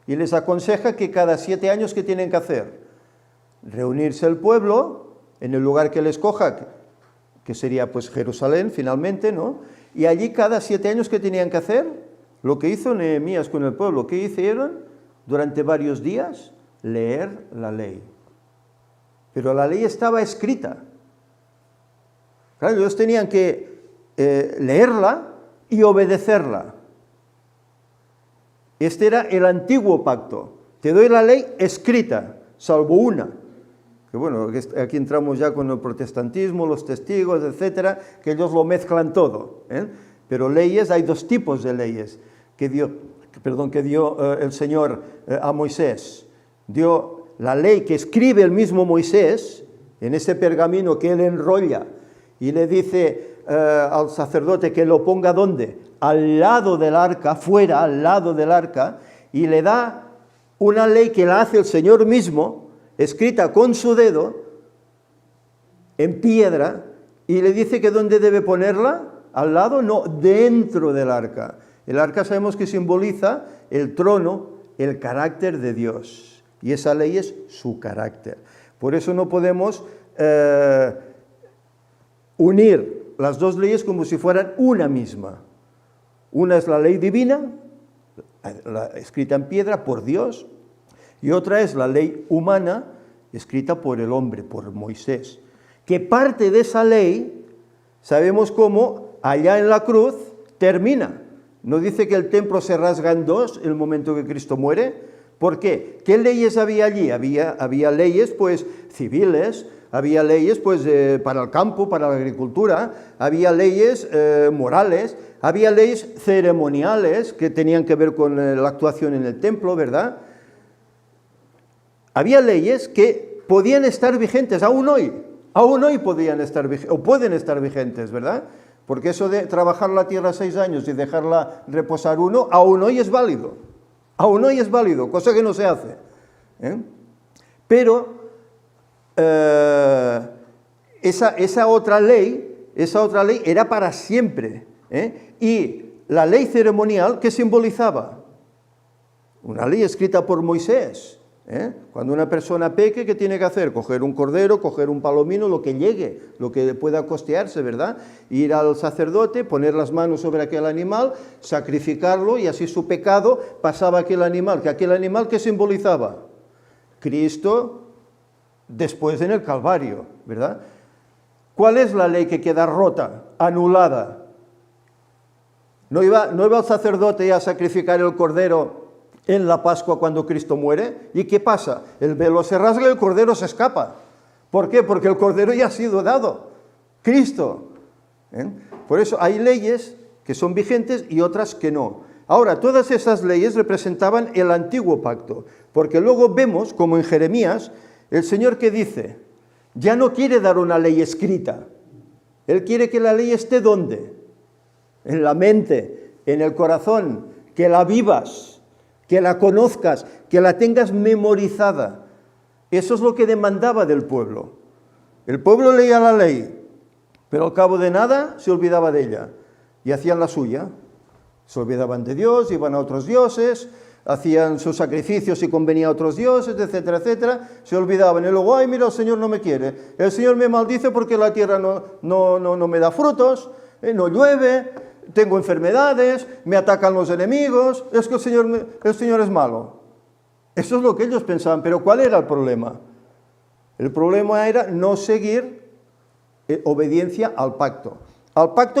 Y les aconseja que cada 7 años, ¿qué tienen que hacer? Reunirse el pueblo en el lugar que él escoja, que sería pues Jerusalén finalmente, ¿no? Y allí cada 7 años, ¿qué tenían que hacer? Lo que hizo Nehemías con el pueblo. ¿Qué hicieron? Durante varios días, leer la ley. Pero la ley estaba escrita. Claro, ellos tenían que leerla y obedecerla. Este era el antiguo pacto. Te doy la ley escrita, salvo una. Que bueno, aquí entramos ya con el protestantismo, los testigos, etcétera, que ellos lo mezclan todo. Pero leyes, hay 2 tipos de leyes que dio el Señor a Moisés. Dio la ley que escribe el mismo Moisés en ese pergamino que él enrolla y le dice al sacerdote que lo ponga ¿dónde? Al lado del arca, fuera, al lado del arca, y le da una ley que la hace el Señor mismo, escrita con su dedo, en piedra, y le dice que ¿dónde debe ponerla? ¿Al lado? No, dentro del arca. El arca sabemos que simboliza el trono, el carácter de Dios. Y esa ley es su carácter. Por eso no podemos unir las 2 leyes como si fueran una misma. Una es la ley divina, escrita en piedra por Dios, y otra es la ley humana, escrita por el hombre, por Moisés. Que parte de esa ley, sabemos cómo allá en la cruz termina. No dice que el templo se rasga en 2 en el momento que Cristo muere. ¿Por qué? ¿Qué leyes había allí? Había leyes pues civiles, había leyes pues para el campo, para la agricultura, había leyes morales, había leyes ceremoniales que tenían que ver con la actuación en el templo, ¿verdad? Había leyes que podían estar vigentes aún hoy podían estar vigentes, o pueden estar vigentes, ¿verdad? Porque eso de trabajar la tierra 6 años y dejarla reposar 1, aún hoy es válido, cosa que no se hace. Pero esa otra ley era para siempre. Y la ley ceremonial, ¿qué simbolizaba? Una ley escrita por Moisés. Cuando una persona peque, ¿qué tiene que hacer? Coger un cordero, coger un palomino, lo que llegue, lo que pueda costearse, ¿verdad? Ir al sacerdote, poner las manos sobre aquel animal, sacrificarlo y así su pecado pasaba a aquel animal. ¿Aquel animal qué simbolizaba? Cristo después en el Calvario, ¿verdad? ¿Cuál es la ley que queda rota, anulada? ¿No iba el sacerdote a sacrificar el cordero en la Pascua cuando Cristo muere? ¿Y qué pasa? El velo se rasga y el cordero se escapa. ¿Por qué? Porque el cordero ya ha sido dado. Cristo. Por eso hay leyes que son vigentes y otras que no. Ahora, todas esas leyes representaban el antiguo pacto, porque luego vemos, como en Jeremías, el Señor que dice, ya no quiere dar una ley escrita. Él quiere que la ley esté ¿dónde? En la mente, en el corazón, que la vivas, que la conozcas, que la tengas memorizada. Eso es lo que demandaba del pueblo. El pueblo leía la ley, pero al cabo de nada se olvidaba de ella y hacían la suya. Se olvidaban de Dios, iban a otros dioses, hacían sus sacrificios y convenía a otros dioses, etcétera, etcétera. Se olvidaban y luego, ay, mira, el Señor no me quiere. El Señor me maldice porque la tierra no me da frutos, no llueve, tengo enfermedades, me atacan los enemigos, es que el Señor es malo. Eso es lo que ellos pensaban, pero ¿cuál era el problema? El problema era no seguir obediencia al pacto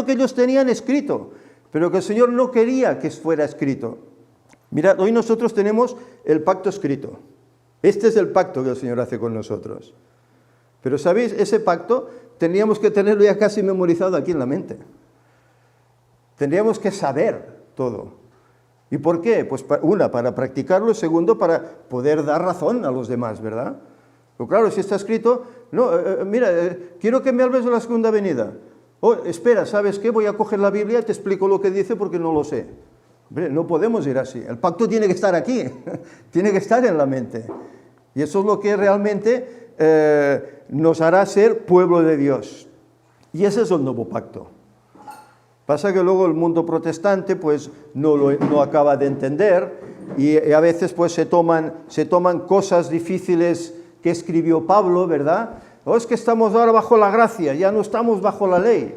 que ellos tenían escrito, pero que el Señor no quería que fuera escrito. Mirad, hoy nosotros tenemos el pacto escrito. Este es el pacto que el Señor hace con nosotros. Pero ¿sabéis? Ese pacto tendríamos que tenerlo ya casi memorizado aquí en la mente. Tendríamos que saber todo. ¿Y por qué? Pues para practicarlo, segundo, para poder dar razón a los demás, ¿verdad? Pero claro, si está escrito, no, mira, quiero que me hables de la segunda venida. Oh, espera, ¿sabes qué? Voy a coger la Biblia y te explico lo que dice porque no lo sé. Hombre, no podemos ir así. El pacto tiene que estar aquí, tiene que estar en la mente. Y eso es lo que realmente nos hará ser pueblo de Dios. Y ese es el nuevo pacto. Pasa que luego el mundo protestante pues no acaba de entender y a veces pues se toman cosas difíciles que escribió Pablo, ¿verdad? Oh, es que estamos ahora bajo la gracia, ya no estamos bajo la ley.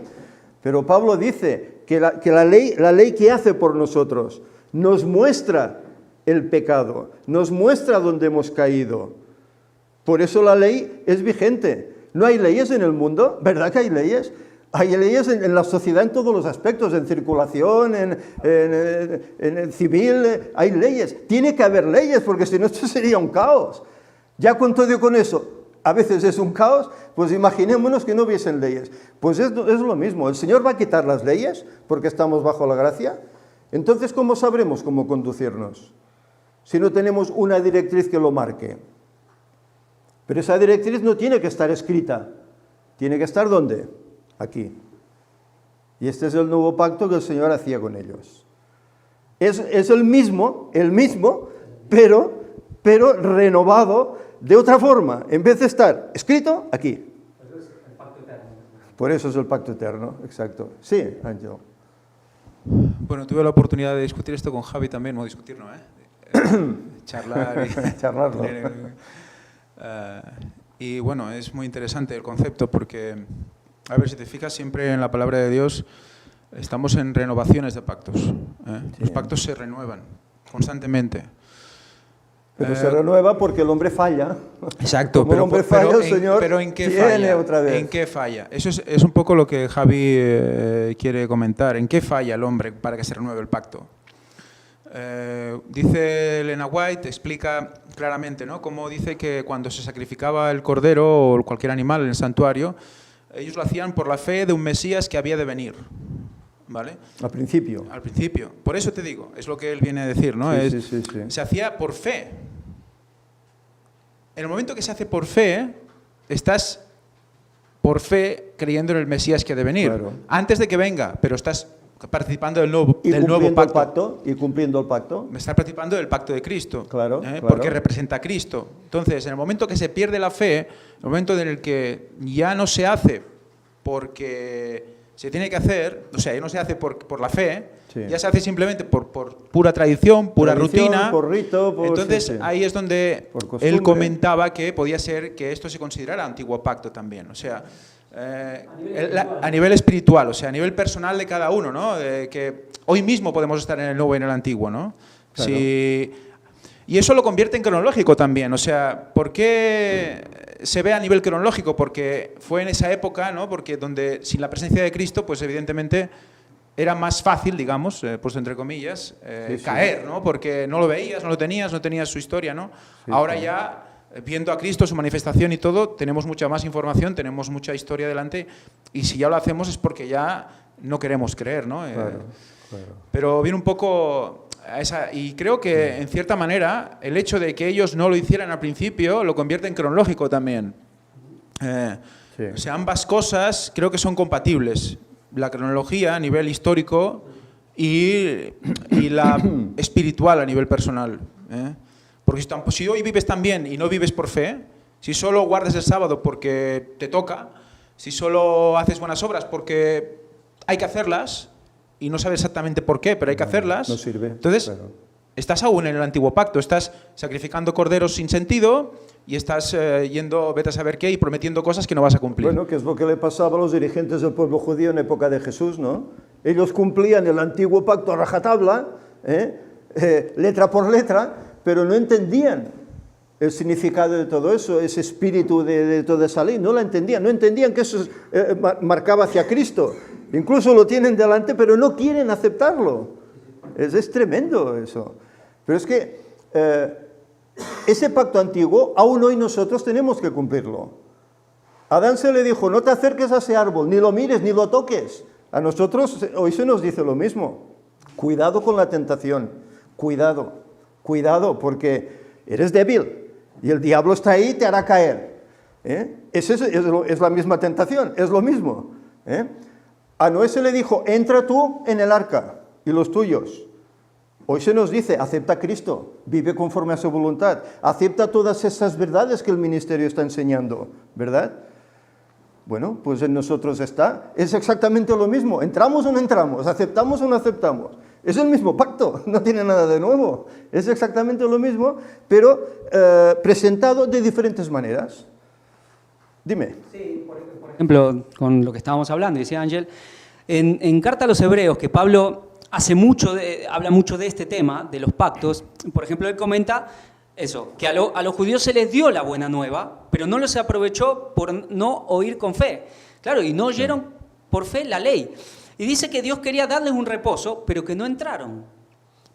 Pero Pablo dice que la ley que hace por nosotros nos muestra el pecado, nos muestra dónde hemos caído. Por eso la ley es vigente. No hay leyes en el mundo, ¿verdad que hay leyes? Hay leyes en la sociedad en todos los aspectos, en circulación, en civil, hay leyes. Tiene que haber leyes, porque si no esto sería un caos. Ya con todo y con eso, a veces es un caos, pues imaginémonos que no hubiesen leyes. Pues es lo mismo, el Señor va a quitar las leyes porque estamos bajo la gracia. Entonces, ¿cómo sabremos cómo conducirnos? Si no tenemos una directriz que lo marque. Pero esa directriz no tiene que estar escrita. ¿Tiene que estar dónde? Aquí. Y este es el nuevo pacto que el Señor hacía con ellos. Es el mismo, pero renovado de otra forma. En vez de estar escrito, aquí. Por eso es el pacto eterno, exacto. Sí, Ángel. Bueno, tuve la oportunidad de discutir esto con Javi también, no discutir, ¿no? Charlar. Charlarlo. Y bueno, es muy interesante el concepto porque, a ver, si te fijas siempre en la palabra de Dios, estamos en renovaciones de pactos. Sí. Los pactos se renuevan constantemente. Pero se renueva porque el hombre falla. Exacto, como el hombre falla, el Señor pero ¿en qué viene falla? Otra vez. ¿En qué falla? Eso es un poco lo que Javi quiere comentar. ¿En qué falla el hombre para que se renueve el pacto? Dice Elena White, explica claramente, ¿no? Cómo dice que cuando se sacrificaba el cordero o cualquier animal en el santuario, ellos lo hacían por la fe de un Mesías que había de venir. ¿Vale? Al principio. Al principio. Por eso te digo, es lo que él viene a decir, ¿no? Sí. Se hacía por fe. En el momento que se hace por fe, estás por fe creyendo en el Mesías que ha de venir. Claro. Antes de que venga, pero estás participando del nuevo pacto. Y cumpliendo el pacto. Me estás participando del pacto de Cristo. Claro. Porque representa a Cristo. Entonces, en el momento que se pierde la fe, en el momento en el que ya no se hace porque se tiene que hacer, o sea, ya no se hace por la fe, sí. Ya se hace simplemente por pura tradición, pura rutina. Por rito, entonces, sí. Ahí es donde él comentaba que podía ser que esto se considerara antiguo pacto también, o sea, a nivel espiritual, o sea, a nivel personal de cada uno, ¿no? Que hoy mismo podemos estar en el nuevo y en el antiguo, ¿no? Claro. Y eso lo convierte en cronológico también, o sea, ¿por qué se ve a nivel cronológico? Porque fue en esa época, ¿no? Porque donde sin la presencia de Cristo, pues evidentemente era más fácil, digamos, puesto entre comillas, caer, ¿no? Porque no lo veías, no lo tenías, no tenías su historia, ¿no? Sí, ahora ya, viendo a Cristo, su manifestación y todo, tenemos mucha más información, tenemos mucha historia delante, y si ya lo hacemos es porque ya no queremos creer, ¿no? Claro. Pero viene un poco a esa, y creo que en cierta manera el hecho de que ellos no lo hicieran al principio lo convierte en cronológico también. O sea, ambas cosas creo que son compatibles. La cronología a nivel histórico y la espiritual a nivel personal. Porque si hoy vives tan bien y no vives por fe, si solo guardas el sábado porque te toca, si solo haces buenas obras porque hay que hacerlas y no sabes exactamente por qué, pero hay que hacerlas, no sirve. Entonces, estás aún en el antiguo pacto, estás sacrificando corderos sin sentido y estás yendo, vete a saber qué, y prometiendo cosas que no vas a cumplir. Bueno, que es lo que le pasaba a los dirigentes del pueblo judío en época de Jesús, ¿no? Ellos cumplían el antiguo pacto a rajatabla, letra por letra, pero no entendían el significado de todo eso, ese espíritu de toda esa ley. No la entendían, no entendían que eso marcaba hacia Cristo. Incluso lo tienen delante, pero no quieren aceptarlo. Es tremendo eso. Pero es que ese pacto antiguo, aún hoy nosotros tenemos que cumplirlo. A Adán se le dijo, no te acerques a ese árbol, ni lo mires, ni lo toques. A nosotros hoy se nos dice lo mismo. Cuidado con la tentación, cuidado, porque eres débil y el diablo está ahí y te hará caer. Es la misma tentación, es lo mismo. A Noé se le dijo, entra tú en el arca y los tuyos. Hoy se nos dice, acepta a Cristo, vive conforme a su voluntad, acepta todas esas verdades que el ministerio está enseñando, ¿verdad? Bueno, pues en nosotros está, es exactamente lo mismo, entramos o no entramos, aceptamos o no aceptamos, es el mismo pacto, no tiene nada de nuevo, es exactamente lo mismo, pero presentado de diferentes maneras. Dime. Sí, por ejemplo, con lo que estábamos hablando, decía Ángel, en Carta a los Hebreos, que Pablo habla mucho de este tema, de los pactos. Por ejemplo, él comenta eso, que a los judíos se les dio la buena nueva, pero no los aprovechó por no oír con fe. Claro, y no oyeron por fe la ley. Y dice que Dios quería darles un reposo, pero que no entraron.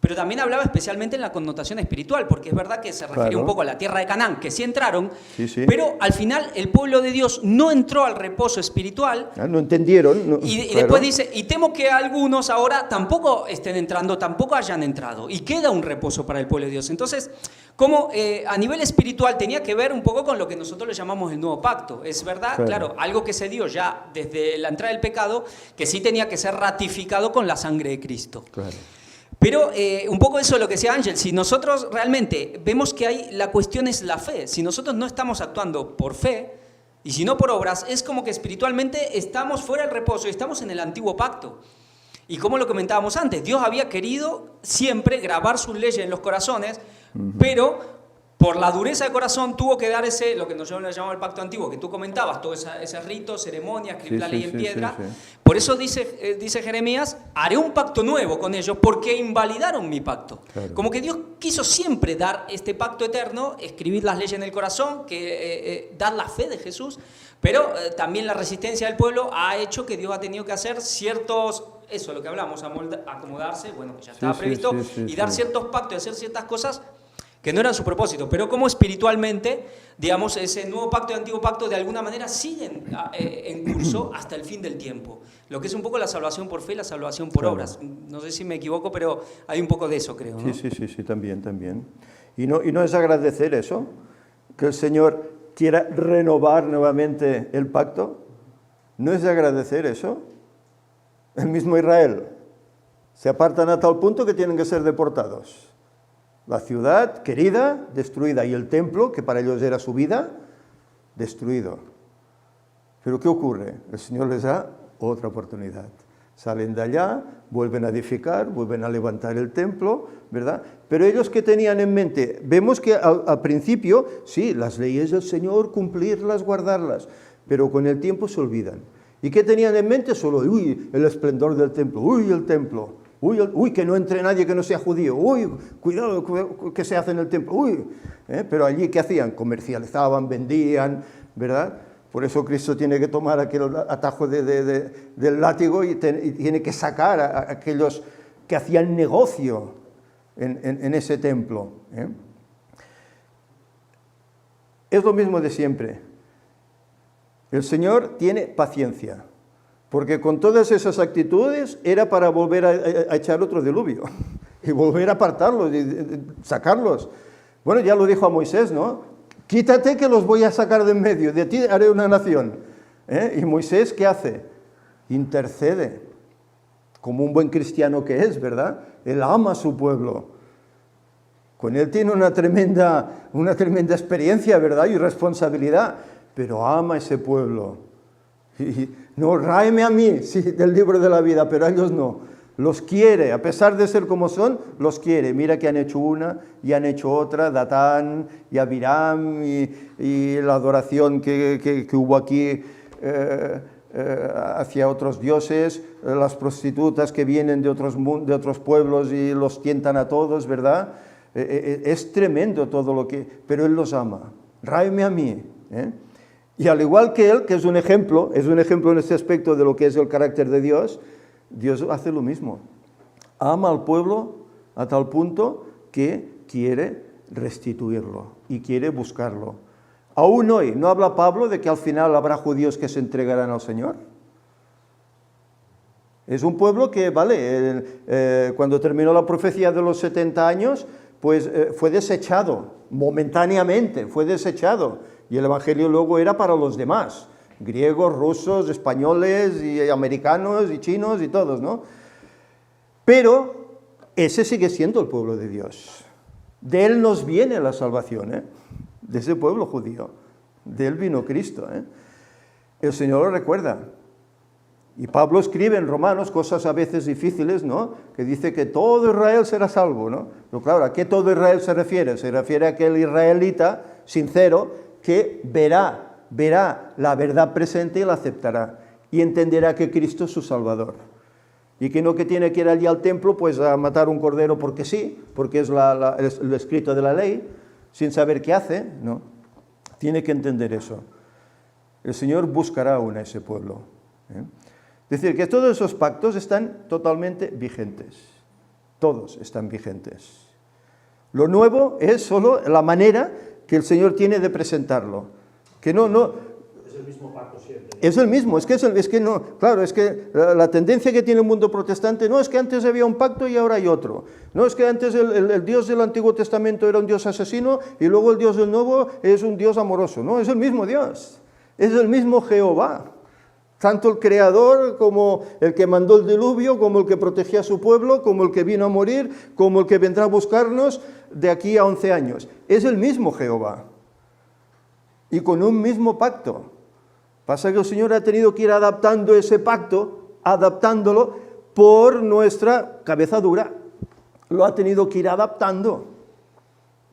Pero también hablaba especialmente en la connotación espiritual, porque es verdad que se refería un poco a la tierra de Canaán, que sí entraron, pero al final el pueblo de Dios no entró al reposo espiritual. No entendieron. Y después dice, y temo que algunos ahora tampoco estén entrando, tampoco hayan entrado. Y queda un reposo para el pueblo de Dios. Entonces, como a nivel espiritual tenía que ver un poco con lo que nosotros le llamamos el nuevo pacto. Es verdad, claro, algo que se dio ya desde la entrada del pecado, que sí tenía que ser ratificado con la sangre de Cristo. Claro. Pero un poco eso es lo que decía Ángel, si nosotros realmente vemos que la cuestión es la fe, si nosotros no estamos actuando por fe y si no por obras, es como que espiritualmente estamos fuera del reposo y estamos en el antiguo pacto. Y como lo comentábamos antes, Dios había querido siempre grabar sus leyes en los corazones, pero por la dureza de corazón tuvo que dar lo que nosotros le llamamos el pacto antiguo, que tú comentabas, todo ese rito, ceremonia, escribir la ley en piedra. Sí. Por eso dice Jeremías, haré un pacto nuevo con ellos porque invalidaron mi pacto. Claro. Como que Dios quiso siempre dar este pacto eterno, escribir las leyes en el corazón, dar la fe de Jesús, pero también la resistencia del pueblo ha hecho que Dios ha tenido que hacer ciertos, eso lo que hablamos, acomodarse, bueno, que ya estaba previsto, y dar ciertos pactos y hacer ciertas cosas que no eran su propósito, pero como espiritualmente, digamos, ese nuevo pacto y antiguo pacto de alguna manera siguen en curso hasta el fin del tiempo. Lo que es un poco la salvación por fe y la salvación por obras. No sé si me equivoco, pero hay un poco de eso, creo, ¿no? Sí, también. ¿Y no es agradecer eso? Que el Señor quiera renovar nuevamente el pacto. ¿No es de agradecer eso? El mismo Israel se apartan a tal punto que tienen que ser deportados. La ciudad querida, destruida, y el templo, que para ellos era su vida, destruido. Pero ¿qué ocurre? El Señor les da otra oportunidad. Salen de allá, vuelven a edificar, vuelven a levantar el templo, ¿verdad? Pero ellos, ¿qué tenían en mente? Vemos que al principio, sí, las leyes del Señor, cumplirlas, guardarlas, pero con el tiempo se olvidan. ¿Y qué tenían en mente? Solo, el esplendor del templo, el templo. Que no entre nadie que no sea judío. Cuidado que se hace en el templo. Pero allí, ¿qué hacían? Comercializaban, vendían, ¿verdad? Por eso Cristo tiene que tomar aquel atajo del látigo y tiene que sacar a aquellos que hacían negocio en ese templo. Es lo mismo de siempre. El Señor tiene paciencia. Porque con todas esas actitudes era para volver a echar otro diluvio y volver a apartarlos y sacarlos. Bueno, ya lo dijo a Moisés, ¿no? Quítate que los voy a sacar de en medio, de ti haré una nación. Y Moisés, ¿qué hace? Intercede, como un buen cristiano que es, ¿verdad? Él ama a su pueblo. Con él tiene una tremenda experiencia, ¿verdad? Y responsabilidad, pero ama a ese pueblo. Y no, ráeme a mí, sí, del libro de la vida, pero a ellos no. Los quiere, a pesar de ser como son, los quiere. Mira que han hecho una y han hecho otra, Datán y Abiram y la adoración que hubo aquí hacia otros dioses, las prostitutas que vienen de otros pueblos y los tientan a todos, ¿verdad? Es tremendo todo lo que... Pero Él los ama. Ráeme a mí. Y al igual que Él, que es un ejemplo en este aspecto de lo que es el carácter de Dios, Dios hace lo mismo. Ama al pueblo a tal punto que quiere restituirlo y quiere buscarlo. Aún hoy, ¿no habla Pablo de que al final habrá judíos que se entregarán al Señor? Es un pueblo que, vale, cuando terminó la profecía de los 70 años, pues fue desechado, momentáneamente fue desechado, y el Evangelio luego era para los demás, griegos, rusos, españoles, y americanos, y chinos, y todos, ¿no? Pero ese sigue siendo el pueblo de Dios. De Él nos viene la salvación, de ese pueblo judío. De Él vino Cristo. El Señor lo recuerda. Y Pablo escribe en Romanos cosas a veces difíciles, ¿no? Que dice que todo Israel será salvo, ¿no? Pero claro, ¿a qué todo Israel se refiere? Se refiere a aquel israelita sincero que verá la verdad presente y la aceptará. Y entenderá que Cristo es su Salvador. Y que no que tiene que ir allí al templo pues a matar un cordero porque sí, porque es el escrito de la ley, sin saber qué hace, no. Tiene que entender eso. El Señor buscará aún a ese pueblo. Es decir, que todos esos pactos están totalmente vigentes. Todos están vigentes. Lo nuevo es solo la manera que el Señor tiene de presentarlo. Que no... Es el mismo pacto siempre. Es el mismo, es que no, claro, es que la tendencia que tiene el mundo protestante no es que antes había un pacto y ahora hay otro. No es que antes el Dios del Antiguo Testamento era un Dios asesino y luego el Dios del Nuevo es un Dios amoroso. No, es el mismo Dios, es el mismo Jehová. Tanto el creador como el que mandó el diluvio, como el que protegía a su pueblo, como el que vino a morir, como el que vendrá a buscarnos de aquí a 11 años. Es el mismo Jehová. Y con un mismo pacto. Pasa que el Señor ha tenido que ir adaptando ese pacto, adaptándolo por nuestra cabeza dura. Lo ha tenido que ir adaptando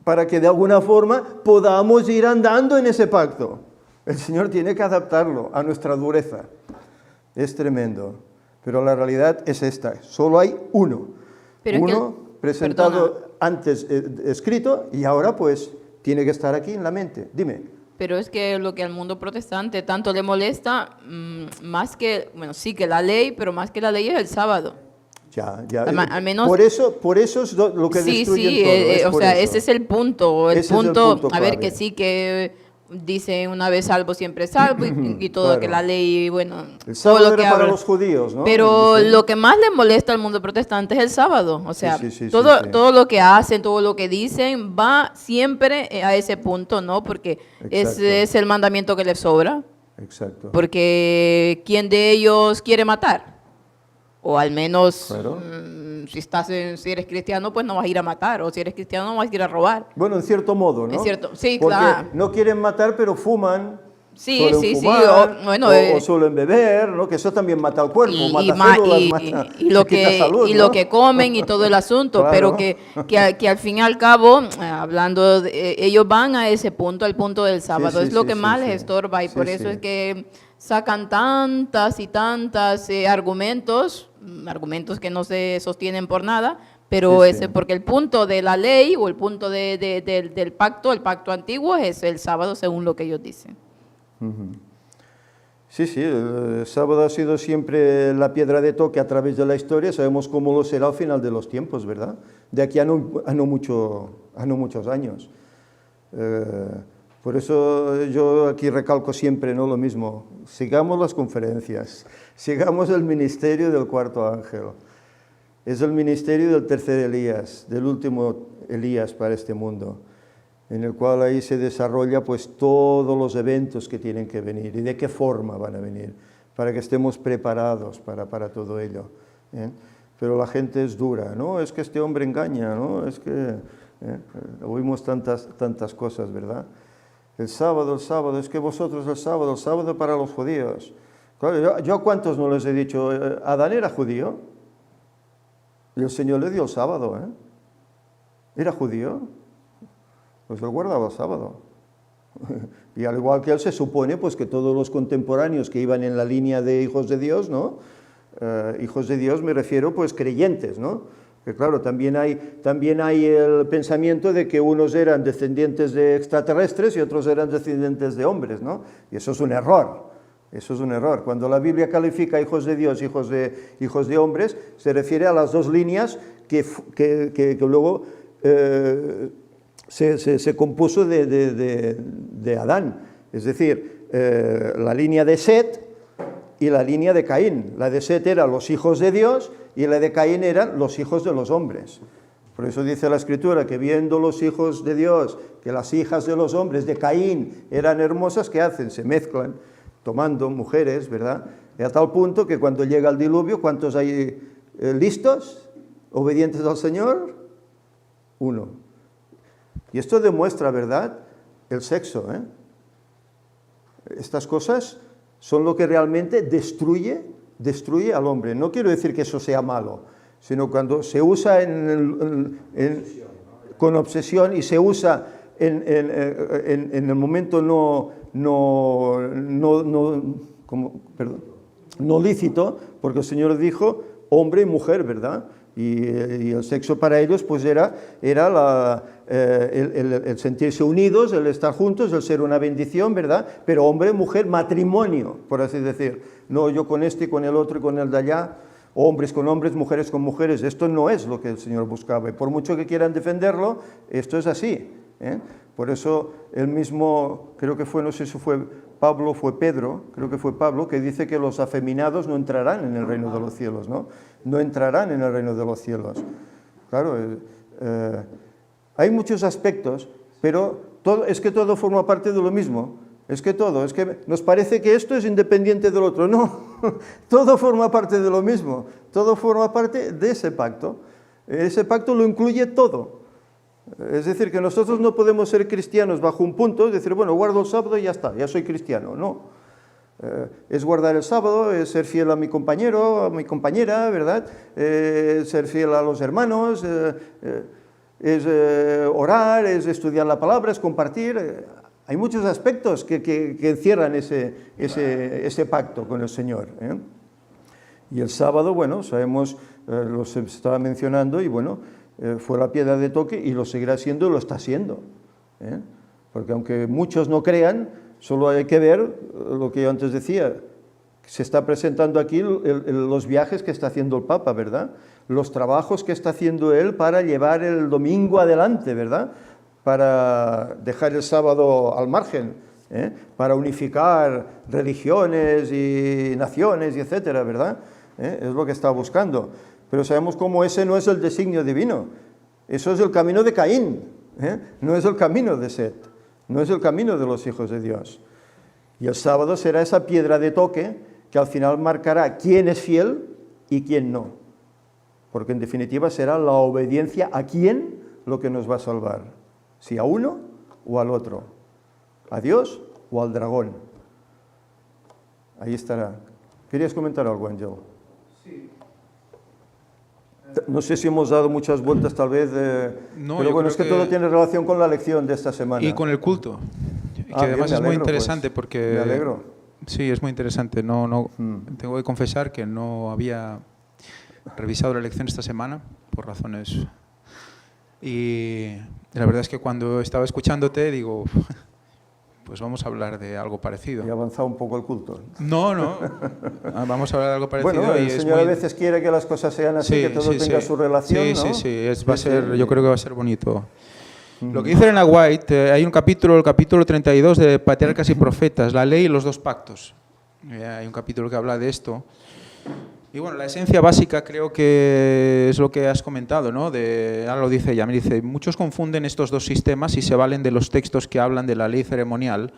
para que de alguna forma podamos ir andando en ese pacto. El Señor tiene que adaptarlo a nuestra dureza. Es tremendo. Pero la realidad es esta. Solo hay uno. Pero uno presentado perdona. antes escrito y ahora pues tiene que estar aquí en la mente. Dime. Pero es que lo que al mundo protestante tanto le molesta, más que, bueno, sí que la ley, pero más que la ley es el sábado. Ya. Al menos, por eso es lo que sí, destruyen todo. o sea, ese es el punto. Ese es el punto a ver, clave. que sí que dice una vez salvo, siempre salvo, y todo Claro. que la ley, bueno, El todo sábado lo que era para habla. los judíos, ¿no? Pero Dice. lo que más le molesta al mundo protestante es el sábado. O sea, Sí. todo lo que hacen, todo lo que dicen, va siempre a ese punto, ¿no? Porque Exacto. ese es el mandamiento que les sobra. Exacto. Porque ¿quién de ellos quiere matar? O al menos, Claro. si eres cristiano, pues no vas a ir a matar. O si eres cristiano, no vas a ir a robar. Bueno, en cierto modo, ¿no? En cierto- sí, Porque claro. no quieren matar, pero fuman. Sí, suelen sí, fumar, bueno, o suelen beber, ¿no? Que eso también mata al cuerpo, mata células, quita salud, y ¿no? lo que comen y todo el asunto, Claro. pero que al fin y al cabo, hablando, ellos van a ese punto, al punto del sábado, sí, es lo sí, que sí, más sí. les estorba y Sí, por eso sí. es que sacan tantas y tantas argumentos que no se sostienen por nada, pero Sí, ese, sí. porque el punto de la ley o el punto del pacto, el pacto antiguo es el sábado según lo que ellos dicen. Sí, el sábado ha sido siempre la piedra de toque a través de la historia, sabemos cómo lo será al final de los tiempos, ¿verdad? De aquí a no muchos años. Por eso yo aquí recalco siempre, ¿no? Lo mismo, sigamos las conferencias, sigamos el ministerio del cuarto ángel. Es el ministerio del tercer Elías, del último Elías para este mundo, en el cual ahí se desarrolla pues todos los eventos que tienen que venir y de qué forma van a venir, para que estemos preparados para todo ello. Pero la gente es dura, ¿no? Es que este hombre engaña, ¿no? Es que oímos tantas cosas, ¿verdad? El sábado, es que vosotros el sábado para los judíos. Claro, yo a cuántos no les he dicho, Adán era judío y el Señor le dio el sábado, ¿Era judío? Pues él guardaba el sábado. Y al igual que él se supone pues, que todos los contemporáneos que iban en la línea de hijos de Dios, ¿no? Hijos de Dios me refiero pues creyentes, ¿no? Que claro, también hay el pensamiento de que unos eran descendientes de extraterrestres y otros eran descendientes de hombres, ¿no? Y eso es un error. Eso es un error. Cuando la Biblia califica hijos de Dios, hijos de hombres, se refiere a las dos líneas que luego se compuso de Adán. Es decir, la línea de Set y la línea de Caín. La de Set eran los hijos de Dios y la de Caín eran los hijos de los hombres. Por eso dice la Escritura que viendo los hijos de Dios que las hijas de los hombres de Caín eran hermosas, ¿qué hacen? Se mezclan, tomando mujeres, ¿verdad? Y a tal punto que cuando llega el diluvio, ¿cuántos hay listos, obedientes al Señor? Uno. Y esto demuestra, ¿verdad?, el sexo, ¿eh? Estas cosas son lo que realmente destruye al hombre. No quiero decir que eso sea malo, sino cuando se usa con obsesión y se usa en el momento no lícito, porque el Señor dijo hombre y mujer, ¿verdad? Y el sexo para ellos pues era el sentirse unidos, el estar juntos, el ser una bendición, ¿verdad? Pero hombre, mujer, matrimonio, por así decir. No yo con este y con el otro y con el de allá, hombres con hombres, mujeres con mujeres. Esto no es lo que el Señor buscaba. Y por mucho que quieran defenderlo, esto es así, ¿eh? Por eso el mismo, creo que fue, no sé si fue Pablo, fue Pedro, creo que fue Pablo, que dice que los afeminados no entrarán en el reino de los cielos, ¿no? No entrarán en el reino de los cielos. Claro, hay muchos aspectos, pero es que todo forma parte de lo mismo. Es que nos parece que esto es independiente del otro. No, todo forma parte de lo mismo. Todo forma parte de ese pacto. Ese pacto lo incluye todo. Es decir, que nosotros no podemos ser cristianos bajo un punto, es decir, bueno, guardo el sábado y ya está, ya soy cristiano. No. Es guardar el sábado, es ser fiel a mi compañero, a mi compañera, ¿verdad? Ser fiel a los hermanos, es orar, es estudiar la palabra, es compartir. Hay muchos aspectos que encierran ese pacto con el Señor, ¿eh? Y el sábado, bueno, sabemos, se estaba mencionando, y bueno, fue la piedra de toque y lo seguirá siendo y lo está siendo, ¿eh? Porque aunque muchos no crean, solo hay que ver lo que yo antes decía. Se está presentando aquí los viajes que está haciendo el Papa, ¿verdad? Los trabajos que está haciendo él para llevar el domingo adelante, ¿verdad? Para dejar el sábado al margen, ¿eh? Para unificar religiones y naciones, y etcétera, ¿verdad? Es lo que está buscando. Pero sabemos cómo ese no es el designio divino. Eso es el camino de Caín, ¿eh? No es el camino de Set, no es el camino de los hijos de Dios. Y el sábado será esa piedra de toque que al final marcará quién es fiel y quién no. Porque en definitiva será la obediencia a quién lo que nos va a salvar. Si a uno o al otro, a Dios o al dragón. Ahí estará. ¿Querías comentar algo, Ángel? Sí. No sé si hemos dado muchas vueltas tal vez, no, pero bueno, es que todo tiene relación con la lección de esta semana. Y con el culto, que además es muy interesante, pues, porque... Me alegro. Sí, es muy interesante. Tengo que confesar que no había revisado la lección esta semana, por razones... Y la verdad es que cuando estaba escuchándote, digo... Pues vamos a hablar de algo parecido. ¿Y ha avanzado un poco el culto? No. Vamos a hablar de algo parecido. Bueno, el Señor a veces quiere que las cosas sean así, que todo tenga su relación, ¿no? Sí. Yo creo que va a ser bonito. Lo que dice Elena White, hay un capítulo, el capítulo 32 de Patriarcas y Profetas, la ley y los dos pactos. Hay un capítulo que habla de esto. Y bueno, la esencia básica creo que es lo que has comentado, ¿no? Ahora lo dice ella, me dice, muchos confunden estos dos sistemas y se valen de los textos que hablan de la ley ceremonial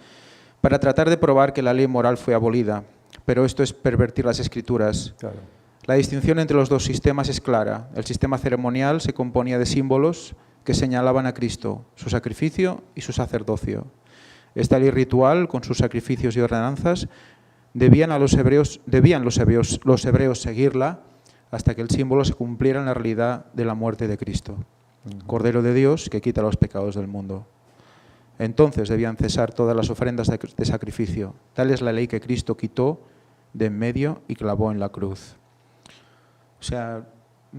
para tratar de probar que la ley moral fue abolida, pero esto es pervertir las escrituras. Claro. La distinción entre los dos sistemas es clara. El sistema ceremonial se componía de símbolos que señalaban a Cristo, su sacrificio y su sacerdocio. Esta ley ritual, con sus sacrificios y ordenanzas, debían los hebreos seguirla hasta que el símbolo se cumpliera en la realidad de la muerte de Cristo, Cordero de Dios que quita los pecados del mundo. Entonces debían cesar todas las ofrendas de sacrificio. Tal es la ley que Cristo quitó de en medio y clavó en la cruz. O sea,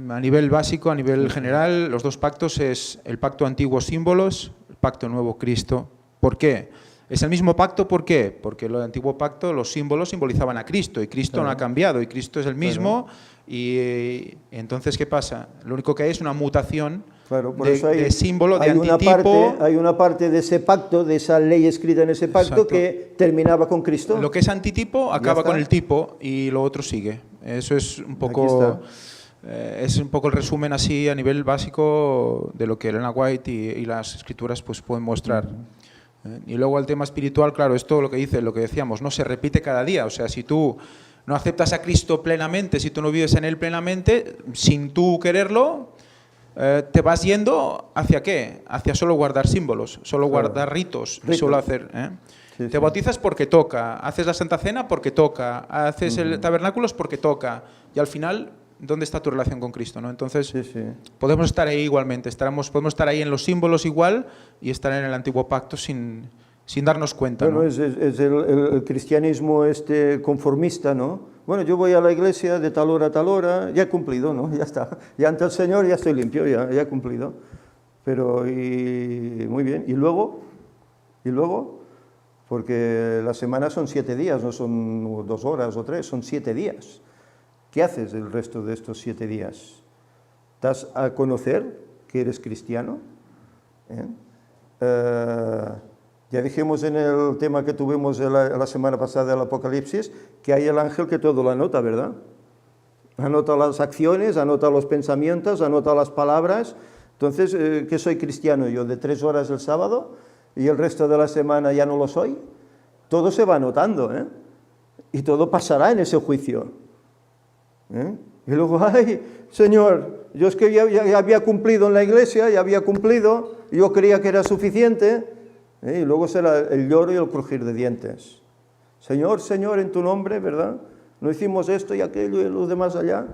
a nivel básico, a nivel general, los dos pactos es el pacto antiguo símbolos, el pacto nuevo Cristo. ¿Por qué? Es el mismo pacto, ¿por qué? Porque el antiguo pacto, los símbolos simbolizaban a Cristo y Cristo no ha cambiado y Cristo es el mismo. Y entonces, ¿qué pasa? Lo único que hay es una mutación de símbolo, de antitipo. Hay una parte de ese pacto, de esa ley escrita en ese pacto, que terminaba con Cristo. Lo que es antitipo acaba con el tipo y lo otro sigue. Eso es un poco el resumen así a nivel básico de lo que Elena White y las escrituras pues pueden mostrar. Y luego el tema espiritual, claro, esto lo que dice, lo que decíamos, no se repite cada día. O sea, si tú no aceptas a Cristo plenamente, si tú no vives en Él plenamente, sin tú quererlo, te vas yendo ¿hacia qué? Hacia solo guardar símbolos, solo guardar ritos. Y solo hacer... Te bautizas porque toca, haces la Santa Cena porque toca, haces el tabernáculo porque toca. Y al final, ¿dónde está tu relación con Cristo? ¿No? Entonces, podemos estar ahí igualmente, podemos estar ahí en los símbolos igual y estar en el antiguo pacto sin darnos cuenta. Bueno, ¿no? es el cristianismo conformista, ¿no? Bueno, yo voy a la iglesia de tal hora a tal hora, ya he cumplido, ¿no? Ya está. Ya ante el Señor ya estoy limpio, ya he cumplido. Pero, muy bien. ¿Y luego? Porque la semana son 7 días, no son 2 horas o 3, son 7 días. ¿Qué haces el resto de estos 7 días? ¿Das a conocer que eres cristiano? Ya dijimos en el tema que tuvimos la semana pasada del Apocalipsis, que hay el ángel que todo lo anota, ¿verdad? Anota las acciones, anota los pensamientos, anota las palabras. Entonces, ¿qué soy cristiano yo? ¿De 3 horas el sábado y el resto de la semana ya no lo soy? Todo se va anotando, ¿eh? Y todo pasará en ese juicio. Y luego, ay, Señor, yo es que ya había cumplido en la iglesia, ya había cumplido, yo creía que era suficiente, y luego será el lloro y el crujir de dientes. Señor, Señor, en tu nombre, ¿verdad? No hicimos esto y aquello y los demás allá,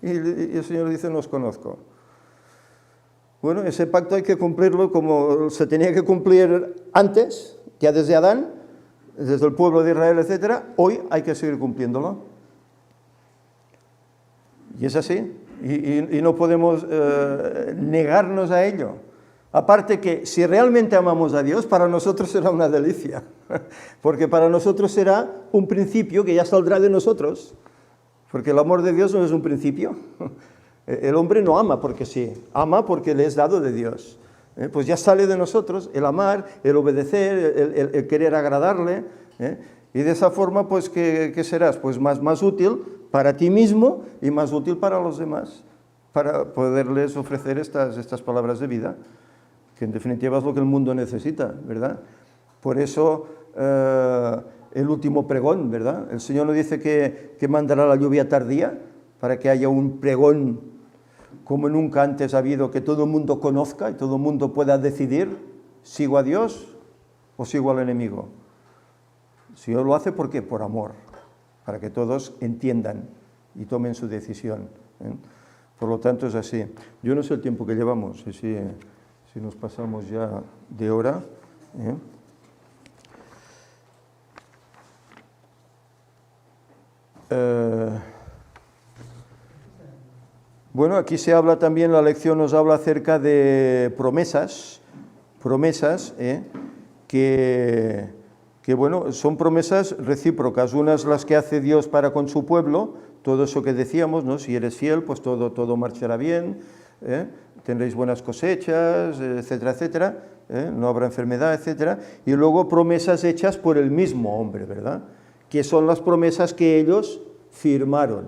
y el Señor dice, no os conozco. Bueno, ese pacto hay que cumplirlo como se tenía que cumplir antes, ya desde Adán, desde el pueblo de Israel, etcétera. Hoy hay que seguir cumpliéndolo. Y es así, y no podemos negarnos a ello. Aparte que si realmente amamos a Dios, para nosotros será una delicia, porque para nosotros será un principio que ya saldrá de nosotros, porque el amor de Dios no es un principio. El hombre no ama porque sí, ama porque le es dado de Dios. Pues ya sale de nosotros el amar, el obedecer, el querer agradarle, y de esa forma, pues, ¿qué serás? Pues más útil para ti mismo y más útil para los demás, para poderles ofrecer estas palabras de vida, que en definitiva es lo que el mundo necesita, ¿verdad? Por eso el último pregón, ¿verdad? El Señor nos dice que mandará la lluvia tardía para que haya un pregón como nunca antes ha habido, que todo el mundo conozca y todo el mundo pueda decidir, ¿sigo a Dios o sigo al enemigo? El Señor lo hace, ¿por qué? Por amor, para que todos entiendan y tomen su decisión. Por lo tanto es así. Yo no sé el tiempo que llevamos, si nos pasamos ya de hora. Bueno, aquí se habla también, la lección nos habla acerca de promesas, que bueno, son promesas recíprocas, unas las que hace Dios para con su pueblo, todo eso que decíamos, ¿no? Si eres fiel, pues todo marchará bien, tendréis buenas cosechas, etcétera, etcétera, no habrá enfermedad, etcétera, y luego promesas hechas por el mismo hombre, ¿verdad? Que son las promesas que ellos firmaron,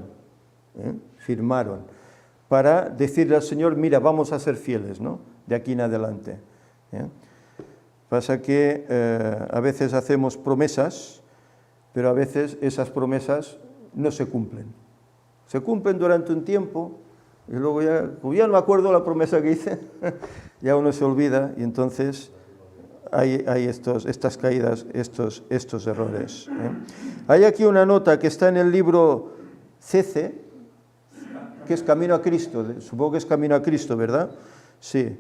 para decirle al Señor, mira, vamos a ser fieles, ¿no? De aquí en adelante. Pasa que a veces hacemos promesas, pero a veces esas promesas no se cumplen. Se cumplen durante un tiempo y luego ya no me acuerdo la promesa que hice, ya uno se olvida y entonces hay estas caídas, estos errores. Hay aquí una nota que está en el libro CC, que es Camino a Cristo, supongo que es Camino a Cristo, ¿verdad? Sí.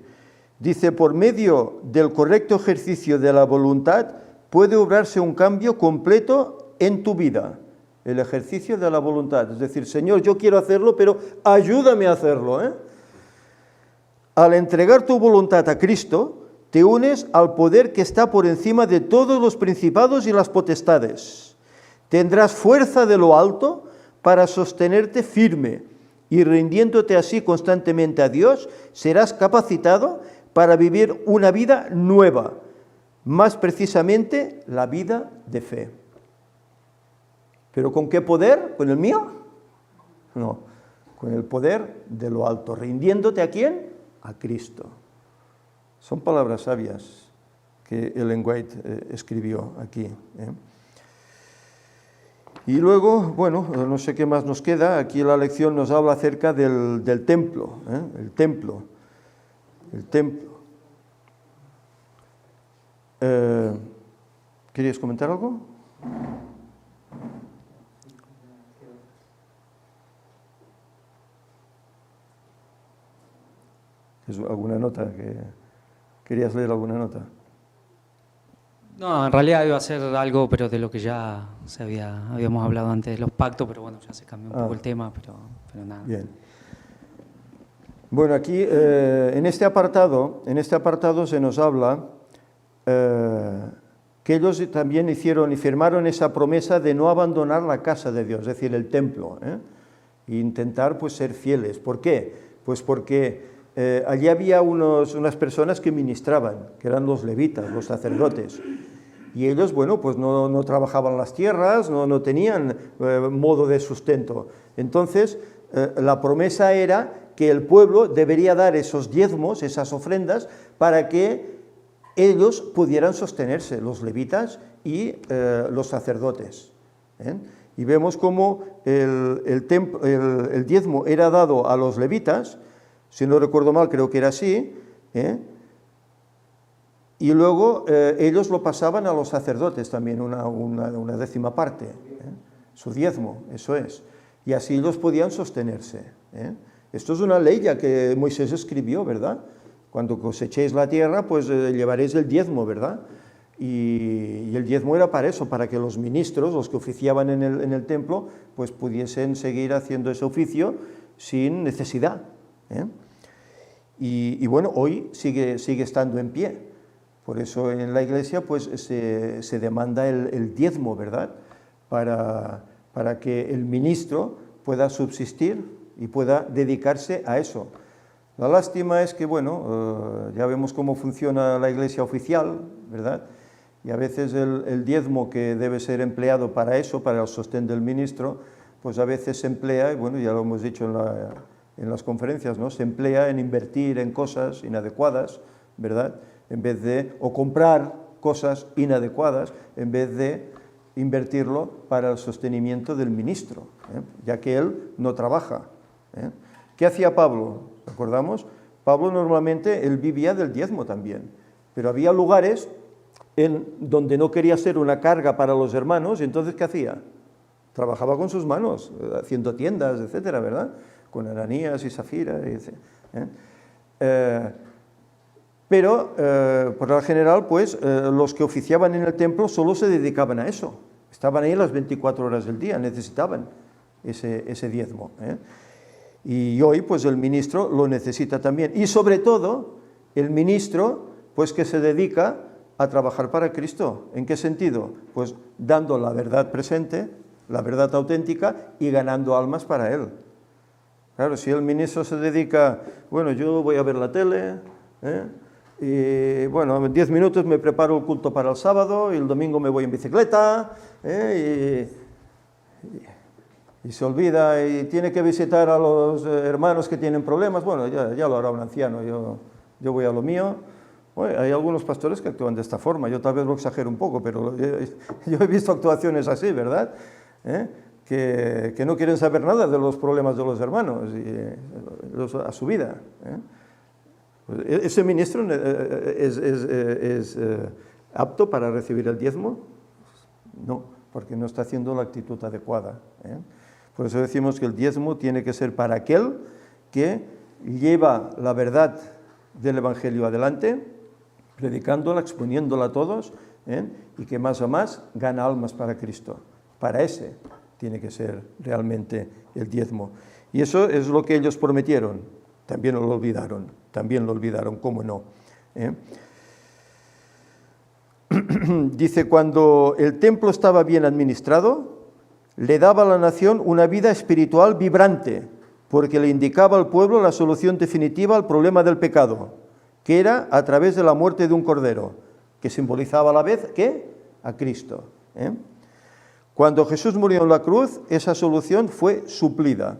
Dice, por medio del correcto ejercicio de la voluntad puede obrarse un cambio completo en tu vida. El ejercicio de la voluntad, es decir, Señor, yo quiero hacerlo, pero ayúdame a hacerlo, ¿eh? Al entregar tu voluntad a Cristo, te unes al poder que está por encima de todos los principados y las potestades. Tendrás fuerza de lo alto para sostenerte firme y rindiéndote así constantemente a Dios, serás capacitado para vivir una vida nueva, más precisamente la vida de fe. ¿Pero con qué poder? ¿Con el mío? No, con el poder de lo alto. ¿Rindiéndote a quién? A Cristo. Son palabras sabias que Ellen White escribió aquí, ¿eh? Y luego, bueno, no sé qué más nos queda. Aquí la lección nos habla acerca del templo, ¿eh? El templo. ¿Querías comentar algo? ¿Es alguna nota? ¿Querías leer alguna nota? No, en realidad iba a ser algo, pero de lo que ya habíamos hablado antes de los pactos, pero bueno, ya se cambió un poco el tema, pero nada. Bien. Bueno, aquí en este apartado se nos habla que ellos también hicieron y firmaron esa promesa de no abandonar la casa de Dios, es decir, el templo, ¿eh? E intentar pues ser fieles. ¿Por qué? Pues porque allí había unas personas que ministraban, que eran los levitas, los sacerdotes, y ellos, bueno, pues no trabajaban las tierras, no tenían modo de sustento. Entonces, la promesa era que el pueblo debería dar esos diezmos, esas ofrendas, para que ellos pudieran sostenerse, los levitas y los sacerdotes, ¿eh? Y vemos cómo el diezmo era dado a los levitas, si no recuerdo mal, creo que era así, ¿eh? Y luego ellos lo pasaban a los sacerdotes también, una décima parte, ¿eh? Su diezmo, eso es. Y así ellos podían sostenerse, ¿eh? Esto es una ley ya que Moisés escribió, ¿verdad? Cuando cosechéis la tierra, pues llevaréis el diezmo, ¿verdad? Y el diezmo era para eso, para que los ministros, los que oficiaban en el templo, pues pudiesen seguir haciendo ese oficio sin necesidad, ¿eh? Y bueno, hoy sigue estando en pie. Por eso en la iglesia pues se demanda el diezmo, ¿verdad? Para que el ministro pueda subsistir y pueda dedicarse a eso. La lástima es que, bueno, ya vemos cómo funciona la iglesia oficial, ¿verdad? Y a veces el diezmo que debe ser empleado para eso, para el sostén del ministro, pues a veces se emplea, y bueno, ya lo hemos dicho en las conferencias, ¿no? Se emplea en invertir en cosas inadecuadas, ¿verdad? O comprar cosas inadecuadas, en vez de invertirlo para el sostenimiento del ministro, ¿eh? Ya que él no trabaja, ¿eh? ¿Qué hacía Pablo? ¿Recordamos? Pablo normalmente, él vivía del diezmo también, pero había lugares donde no quería ser una carga para los hermanos, y entonces ¿qué hacía? Trabajaba con sus manos, haciendo tiendas, etcétera, ¿verdad? Con Ananías y Zafira, pero por lo general, pues los que oficiaban en el templo solo se dedicaban a eso, estaban ahí las 24 horas del día, necesitaban ese diezmo, ¿eh? Y hoy, pues el ministro lo necesita también, y sobre todo, el ministro, pues que se dedica a trabajar para Cristo. ¿En qué sentido? Pues dando la verdad presente, la verdad auténtica, y ganando almas para Él. Claro, si el ministro se dedica, bueno, yo voy a ver la tele, y bueno, en 10 minutos me preparo el culto para el sábado, y el domingo me voy en bicicleta, y se olvida, y tiene que visitar a los hermanos que tienen problemas, bueno, ya lo hará un anciano, yo voy a lo mío. Bueno, hay algunos pastores que actúan de esta forma, yo tal vez lo exagero un poco, pero yo he visto actuaciones así, ¿verdad? Que no quieren saber nada de los problemas de los hermanos a su vida, ¿eh? ¿Ese ministro es apto para recibir el diezmo? No, porque no está haciendo la actitud adecuada, ¿eh? Por eso decimos que el diezmo tiene que ser para aquel que lleva la verdad del Evangelio adelante, predicándola, exponiéndola a todos, y que más a más gana almas para Cristo. Para ese tiene que ser realmente el diezmo. Y eso es lo que ellos prometieron. También lo olvidaron, ¿cómo no? Dice, cuando el templo estaba bien administrado, le daba a la nación una vida espiritual vibrante, porque le indicaba al pueblo la solución definitiva al problema del pecado, que era a través de la muerte de un cordero, que simbolizaba a la vez, ¿qué? A Cristo. Cuando Jesús murió en la cruz, esa solución fue suplida.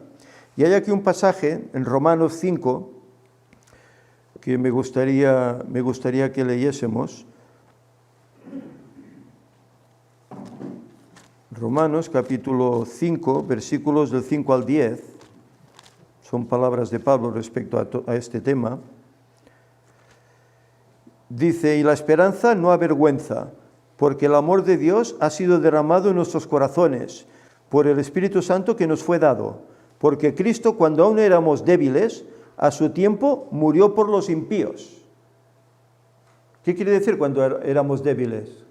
Y hay aquí un pasaje en Romanos 5 que me gustaría que leyésemos. Romanos capítulo 5, versículos del 5 al 10, son palabras de Pablo respecto a este tema. Dice, y la esperanza no avergüenza, porque el amor de Dios ha sido derramado en nuestros corazones por el Espíritu Santo que nos fue dado, porque Cristo, cuando aún éramos débiles, a su tiempo murió por los impíos. ¿Qué quiere decir cuando éramos débiles?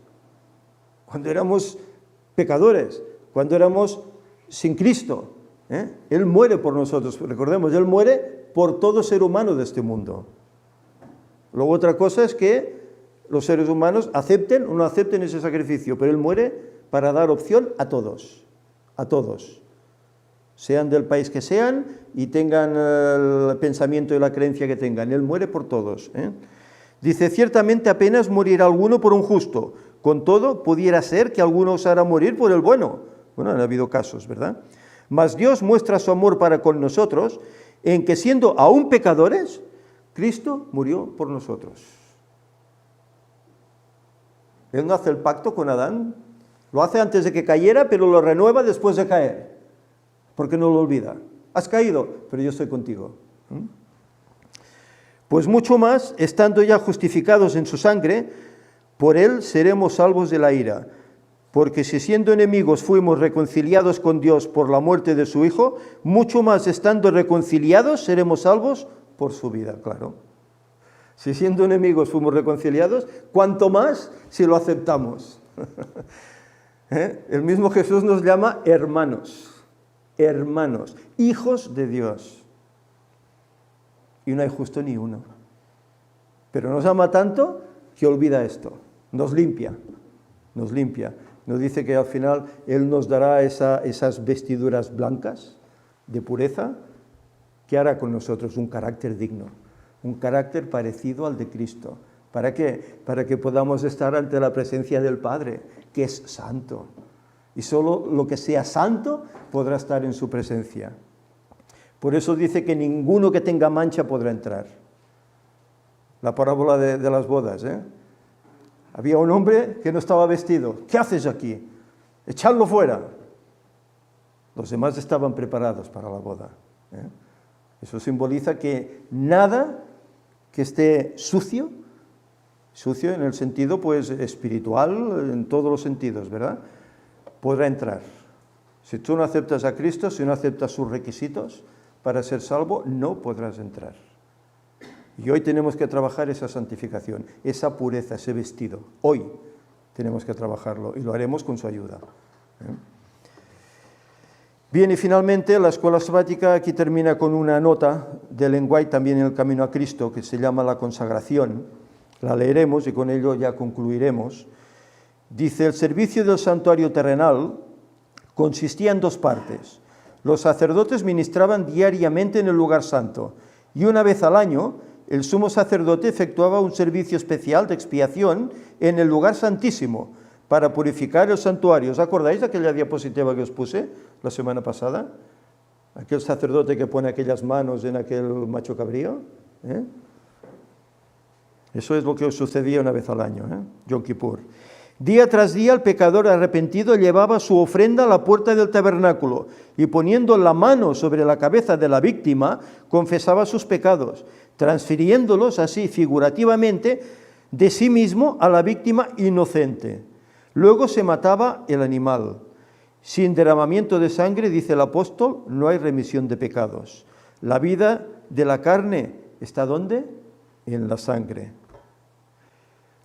Cuando éramos pecadores, cuando éramos sin Cristo. Él muere por nosotros, recordemos, Él muere por todo ser humano de este mundo. Luego otra cosa es que los seres humanos acepten o no acepten ese sacrificio, pero Él muere para dar opción a todos, sean del país que sean y tengan el pensamiento y la creencia que tengan. Él muere por todos. Dice, ciertamente apenas morirá alguno por un justo, con todo pudiera ser que alguno osara morir por el bueno. Bueno, han habido casos, ¿verdad? Mas Dios muestra su amor para con nosotros en que siendo aún pecadores, Cristo murió por nosotros. Él no hace el pacto con Adán, lo hace antes de que cayera, pero lo renueva después de caer, porque no lo olvida. Has caído, pero yo estoy contigo. Pues mucho más, estando ya justificados en su sangre, por Él seremos salvos de la ira. Porque si siendo enemigos fuimos reconciliados con Dios por la muerte de su Hijo, mucho más estando reconciliados seremos salvos por su vida, claro. Si siendo enemigos fuimos reconciliados, ¿cuánto más si lo aceptamos? El mismo Jesús nos llama hermanos, hijos de Dios. Y no hay justo ni uno. Pero nos ama tanto que olvida esto, nos limpia. Nos dice que al final Él nos dará esas vestiduras blancas de pureza, que hará con nosotros un carácter digno, un carácter parecido al de Cristo. ¿Para qué? Para que podamos estar ante la presencia del Padre, que es santo. Y solo lo que sea santo podrá estar en su presencia. Por eso dice que ninguno que tenga mancha podrá entrar. La parábola de las bodas, Había un hombre que no estaba vestido. ¿Qué haces aquí? Echadlo fuera. Los demás estaban preparados para la boda. Eso simboliza que nada que esté sucio en el sentido pues espiritual, en todos los sentidos, ¿verdad?, podrá entrar. Si tú no aceptas a Cristo, si no aceptas sus requisitos para ser salvo, no podrás entrar. Y hoy tenemos que trabajar esa santificación, esa pureza, ese vestido. Hoy tenemos que trabajarlo y lo haremos con su ayuda. Bien, y finalmente la escuela sabática aquí termina con una nota de Ellen White, también en el Camino a Cristo, que se llama La consagración. La leeremos y con ello ya concluiremos. Dice, el servicio del santuario terrenal consistía en dos partes. Los sacerdotes ministraban diariamente en el lugar santo y una vez al año el sumo sacerdote efectuaba un servicio especial de expiación en el lugar santísimo para purificar el santuario. ¿Os acordáis de aquella diapositiva que os puse la semana pasada? Aquel sacerdote que pone aquellas manos en aquel macho cabrío. Eso es lo que os sucedía una vez al año, Yom Kippur. Día tras día el pecador arrepentido llevaba su ofrenda a la puerta del tabernáculo y poniendo la mano sobre la cabeza de la víctima confesaba sus pecados, transfiriéndolos así figurativamente de sí mismo a la víctima inocente. Luego se mataba el animal. Sin derramamiento de sangre, dice el apóstol, no hay remisión de pecados. La vida de la carne, ¿está dónde? en la sangre.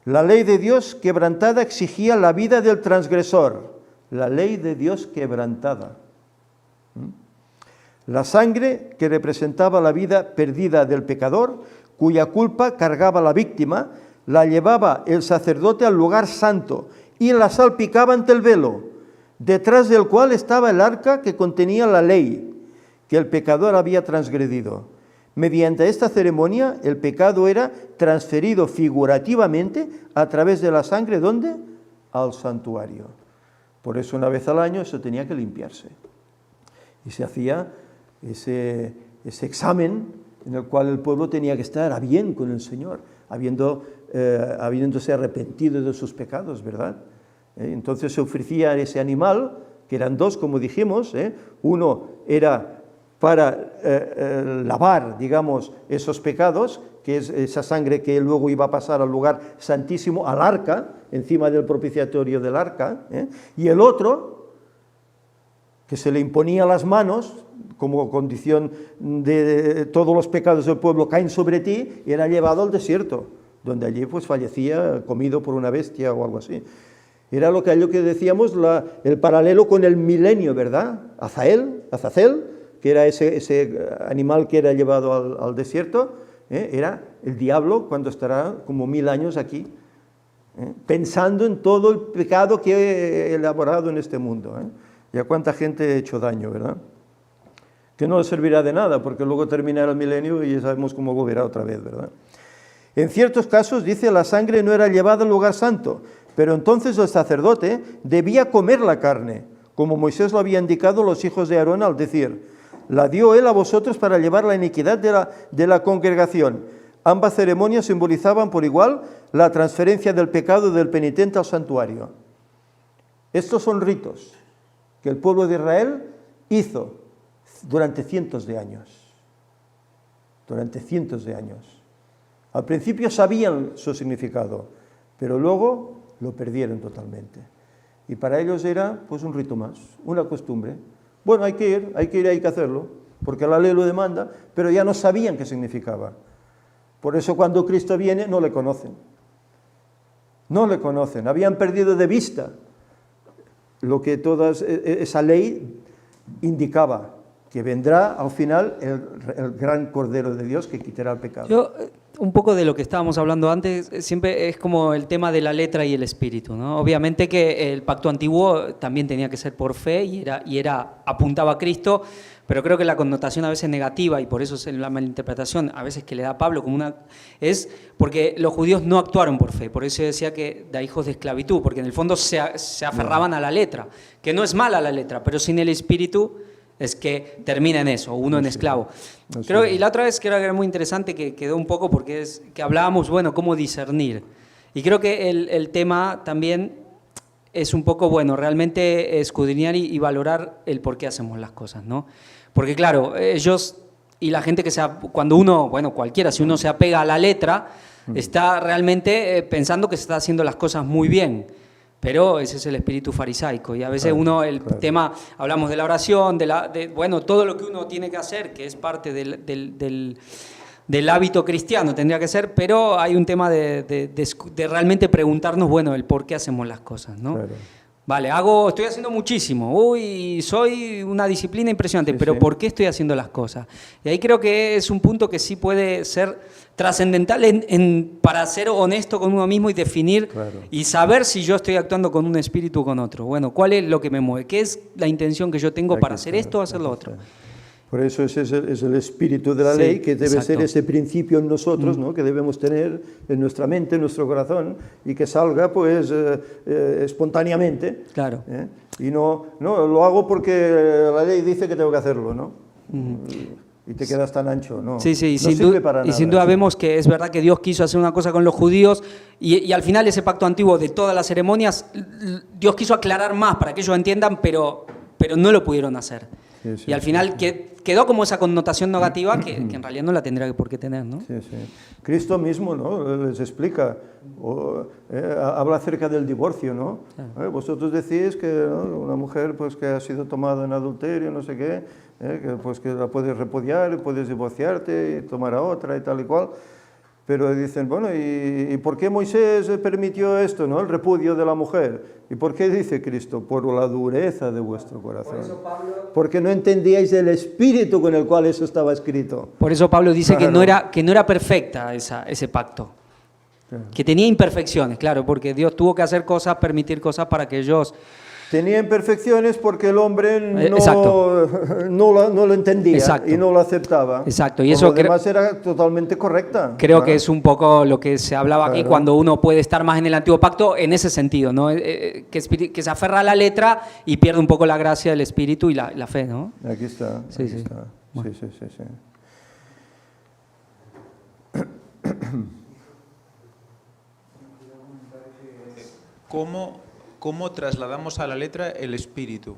La ley de Dios quebrantada exigía la vida del transgresor. La ley de Dios quebrantada. La sangre que representaba la vida perdida del pecador, cuya culpa cargaba la víctima, la llevaba el sacerdote al lugar santo y la salpicaba ante el velo, detrás del cual estaba el arca que contenía la ley que el pecador había transgredido. Mediante esta ceremonia, el pecado era transferido figurativamente a través de la sangre, ¿dónde? Al santuario. Por eso una vez al año eso tenía que limpiarse. Y se hacía ese examen en el cual el pueblo tenía que estar a bien con el Señor, habiéndose arrepentido de sus pecados, ¿verdad? Entonces se ofrecía ese animal, que eran dos, como dijimos, uno era para lavar, digamos, esos pecados, que es esa sangre que luego iba a pasar al lugar santísimo, al arca, encima del propiciatorio del arca, y el otro, que se le imponía las manos, como condición de todos los pecados del pueblo caen sobre ti, era llevado al desierto, donde allí pues fallecía comido por una bestia o algo así. Era aquello que decíamos, el paralelo con el milenio, ¿verdad? Azazel, que era ese animal que era llevado al desierto, era el diablo cuando estará como 1000 años aquí, pensando en todo el pecado que he elaborado en este mundo. Y a cuánta gente he hecho daño, ¿verdad? Que no le servirá de nada, porque luego terminará el milenio y ya sabemos cómo volverá otra vez, ¿verdad? En ciertos casos, dice, la sangre no era llevada al lugar santo, pero entonces el sacerdote debía comer la carne, como Moisés lo había indicado los hijos de Aarón al decir, la dio él a vosotros para llevar la iniquidad de la congregación. Ambas ceremonias simbolizaban por igual la transferencia del pecado del penitente al santuario. Estos son ritos que el pueblo de Israel hizo durante cientos de años. Durante cientos de años. Al principio sabían su significado, pero luego lo perdieron totalmente. Y para ellos era pues un rito más, una costumbre. Bueno, hay que ir, hay que hacerlo, porque la ley lo demanda, pero ya no sabían qué significaba. Por eso cuando Cristo viene no le conocen. No le conocen, habían perdido de vista lo que toda esa ley indicaba, que vendrá al final el gran Cordero de Dios que quitará el pecado. Un poco de lo que estábamos hablando antes, siempre es como el tema de la letra y el espíritu, ¿no? Obviamente que el pacto antiguo también tenía que ser por fe y apuntaba a Cristo, pero creo que la connotación a veces negativa, y por eso es la malinterpretación a veces que le da Pablo es porque los judíos no actuaron por fe, por eso decía que da hijos de esclavitud, porque en el fondo se aferraban a la letra, que no es mala la letra, pero sin el espíritu es que termina en eso, uno en esclavo. Creo, y la otra vez creo que era muy interesante que quedó un poco porque es que hablábamos, bueno, cómo discernir. Y creo que el tema también es un poco, bueno, realmente escudriñar y valorar el por qué hacemos las cosas, ¿no? Porque claro, ellos y la gente cuando uno, bueno, cualquiera, si uno se apega a la letra, está realmente pensando que se está haciendo las cosas muy bien. Pero ese es el espíritu farisaico y a veces tema, hablamos de la oración, bueno, todo lo que uno tiene que hacer, que es parte del hábito cristiano, tendría que ser, pero hay un tema de realmente preguntarnos, bueno, el por qué hacemos las cosas, ¿no? Claro. Vale, estoy haciendo muchísimo, soy una disciplina impresionante, pero ¿por qué estoy haciendo las cosas? Y ahí creo que es un punto que sí puede ser trascendental para ser honesto con uno mismo y definir y saber si yo estoy actuando con un espíritu o con otro. Bueno, ¿cuál es lo que me mueve? ¿Qué es la intención que yo tengo para hacer esto o hacer lo otro? Por eso ese es el espíritu de la ley, que debe ser ese principio en nosotros, ¿no? Que debemos tener en nuestra mente, en nuestro corazón, y que salga pues espontáneamente. Claro. Y no lo hago porque la ley dice que tengo que hacerlo, ¿no? Y te quedas tan ancho, ¿no? Sí, no sirve para nada. Y sin duda vemos que es verdad que Dios quiso hacer una cosa con los judíos y al final ese pacto antiguo de todas las ceremonias, Dios quiso aclarar más para que ellos entiendan, pero no lo pudieron hacer. Y al final quedó como esa connotación negativa que en realidad no la tendría por qué tener, ¿no? Sí. Cristo mismo, ¿no? Les explica, habla acerca del divorcio, ¿no? Claro. Vosotros decís que, ¿no? Una mujer pues, que ha sido tomada en adulterio, no sé qué, que la puedes repudiar, puedes divorciarte y tomar a otra y tal y cual. Pero dicen, bueno, ¿y por qué Moisés permitió esto, no? El repudio de la mujer. ¿Y por qué dice Cristo? Por la dureza de vuestro corazón. Porque no entendíais el espíritu con el cual eso estaba escrito. Por eso Pablo dice Claro. que no era perfecta ese pacto, Claro. que tenía imperfecciones, claro, porque Dios tuvo que hacer cosas, permitir cosas para que ellos... Tenía imperfecciones porque el hombre Exacto. no lo entendía Exacto. y no lo aceptaba. Exacto, y Por eso lo creo- demás era totalmente correcta. Creo que Ah, es un poco lo que se hablaba aquí Claro. cuando uno puede estar más en el antiguo pacto en ese sentido, ¿no? Que se aferra a la letra y pierde un poco la gracia del espíritu y la fe, ¿no? Aquí está. Sí, Aquí sí. está. Bueno. Sí, sí, sí, sí. ¿Cómo trasladamos a la letra el espíritu?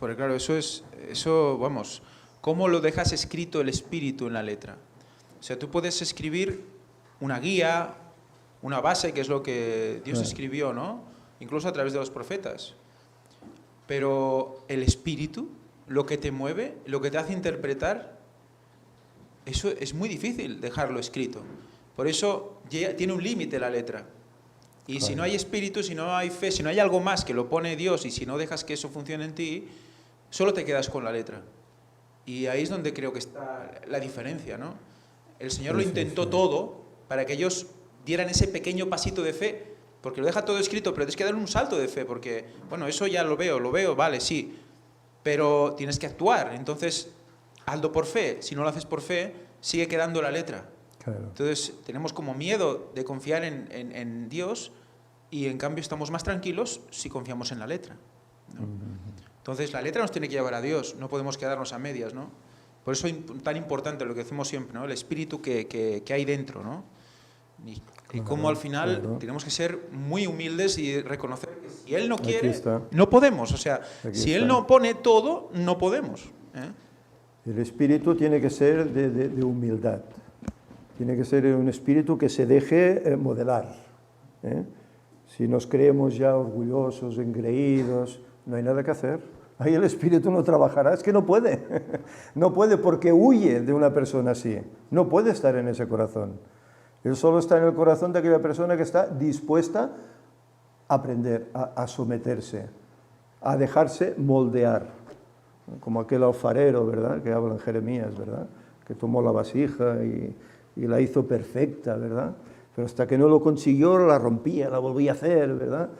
Porque claro, vamos, ¿cómo lo dejas escrito el espíritu en la letra? O sea, tú puedes escribir una guía, una base, que es lo que Dios escribió, ¿no? Incluso a través de los profetas. Pero el espíritu, lo que te mueve, lo que te hace interpretar, eso es muy difícil dejarlo escrito. Por eso tiene un límite la letra. Y si no hay espíritu, si no hay fe, si no hay algo más que lo pone Dios y si no dejas que eso funcione en ti, solo te quedas con la letra. Y ahí es donde creo que está la diferencia, ¿no? El Señor lo intentó todo para que ellos dieran ese pequeño pasito de fe, porque lo deja todo escrito, pero tienes que dar un salto de fe, porque, bueno, eso ya lo veo, vale, sí, pero tienes que actuar. Entonces, hazlo por fe. Si no lo haces por fe, sigue quedando la letra. Claro. Entonces tenemos como miedo de confiar en Dios y en cambio estamos más tranquilos si confiamos en la letra, ¿no? Entonces la letra nos tiene que llevar a Dios, no podemos quedarnos a medias, ¿no? Por eso es tan importante lo que decimos siempre, ¿no? El espíritu que hay dentro, ¿no? Y cómo al final claro. tenemos que ser muy humildes y reconocer que si Él no Aquí quiere, está. no podemos. O sea, Aquí si Él está. no pone todo, no podemos, ¿eh? El espíritu tiene que ser de humildad. Tiene que ser un espíritu que se deje modelar, ¿eh? Si nos creemos ya orgullosos, engreídos, no hay nada que hacer. Ahí el espíritu no trabajará, es que no puede. No puede porque huye de una persona así. No puede estar en ese corazón. Él solo está en el corazón de aquella persona que está dispuesta a aprender, a someterse, a dejarse moldear. Como aquel alfarero, ¿verdad?, que habla en Jeremías, ¿verdad?, que tomó la vasija y la hizo perfecta, ¿verdad?, pero hasta que no lo consiguió la rompía, la volvía a hacer, ¿verdad?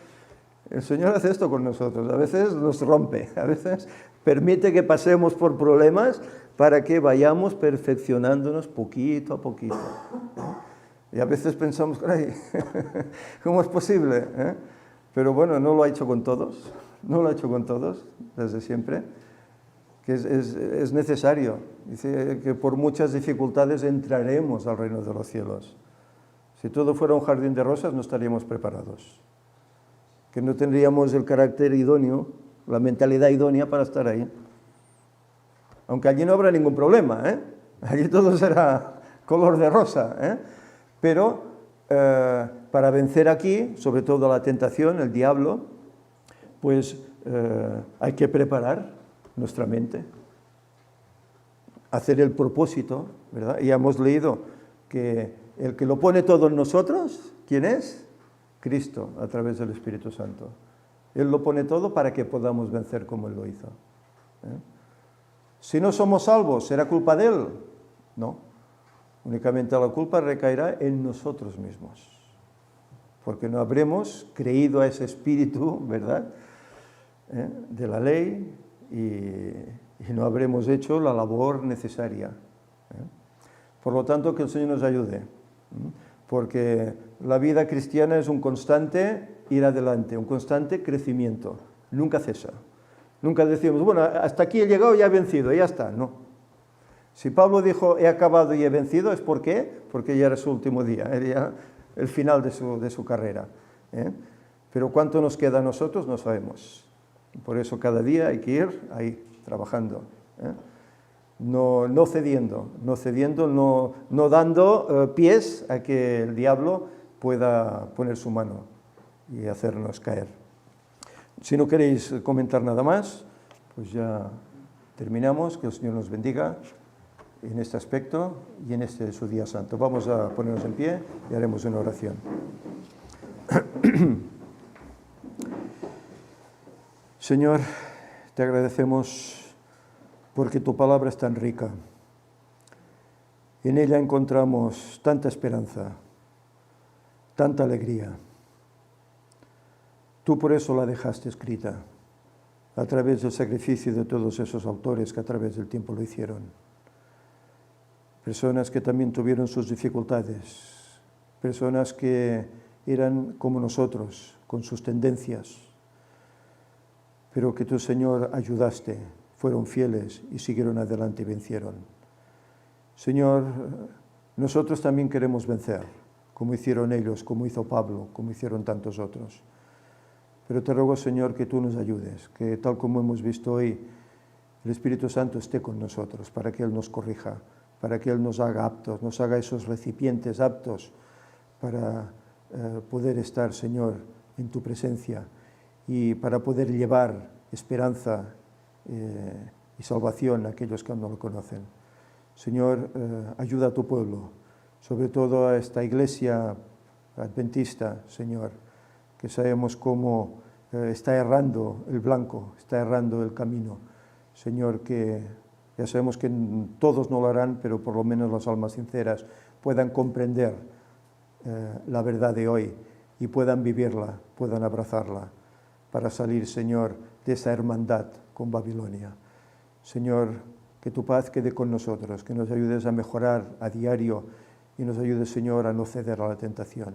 El Señor hace esto con nosotros, a veces nos rompe, a veces permite que pasemos por problemas para que vayamos perfeccionándonos poquito a poquito, ¿eh? Y a veces pensamos, ay, ¿cómo es posible? ¿Eh? Pero bueno, no lo ha hecho con todos, no lo ha hecho con todos, desde siempre, que es necesario. Dice que por muchas dificultades entraremos al reino de los cielos. Si todo fuera un jardín de rosas, no estaríamos preparados. Que no tendríamos el carácter idóneo, la mentalidad idónea para estar ahí. Aunque allí no habrá ningún problema, ¿eh? Allí todo será color de rosa, ¿eh? Pero para vencer aquí, sobre todo la tentación, el diablo, pues hay que preparar nuestra mente, hacer el propósito, ¿verdad? Y hemos leído que el que lo pone todo en nosotros, ¿quién es? Cristo, a través del Espíritu Santo. Él lo pone todo para que podamos vencer como Él lo hizo, ¿eh? Si no somos salvos, ¿será culpa de Él? No. Únicamente la culpa recaerá en nosotros mismos, porque no habremos creído a ese espíritu, ¿verdad?, de la ley y no habremos hecho la labor necesaria, ¿eh? Por lo tanto, que el Señor nos ayude, ¿eh? Porque la vida cristiana es un constante ir adelante, un constante crecimiento, nunca cesa. Nunca decimos, bueno, hasta aquí he llegado y ya he vencido, ya está, no. Si Pablo dijo, he acabado y he vencido, ¿es por qué? Porque ya era su último día, era ya el final de su carrera, ¿eh? Pero ¿cuánto nos queda a nosotros? No sabemos. Por eso cada día hay que ir ahí, trabajando, ¿eh? No cediendo, no dando pies a que el diablo pueda poner su mano y hacernos caer. Si no queréis comentar nada más, pues ya terminamos, que el Señor nos bendiga en este aspecto y en este su día santo. Vamos a ponernos en pie y haremos una oración. Señor, te agradecemos porque tu palabra es tan rica. En ella encontramos tanta esperanza, tanta alegría. Tú por eso la dejaste escrita, a través del sacrificio de todos esos autores que a través del tiempo lo hicieron. Personas que también tuvieron sus dificultades, personas que eran como nosotros, con sus tendencias, pero que tú, Señor, ayudaste, fueron fieles y siguieron adelante y vencieron. Señor, nosotros también queremos vencer, como hicieron ellos, como hizo Pablo, como hicieron tantos otros. Pero te ruego, Señor, que tú nos ayudes, que tal como hemos visto hoy, el Espíritu Santo esté con nosotros para que Él nos corrija, para que Él nos haga aptos, nos haga esos recipientes aptos para poder estar, Señor, en tu presencia y para poder llevar esperanza y salvación a aquellos que aún no lo conocen. Señor, ayuda a tu pueblo, sobre todo a esta iglesia adventista, Señor, que sabemos cómo está errando el blanco, está errando el camino. Señor, que ya sabemos que todos no lo harán, pero por lo menos las almas sinceras puedan comprender la verdad de hoy y puedan vivirla, puedan abrazarla, para salir, Señor, de esa hermandad con Babilonia. Señor, que tu paz quede con nosotros, que nos ayudes a mejorar a diario y nos ayudes, Señor, a no ceder a la tentación.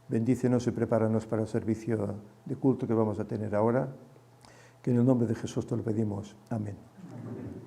Bendícenos y prepáranos para el servicio de culto que vamos a tener ahora, que en el nombre de Jesús te lo pedimos. Amén.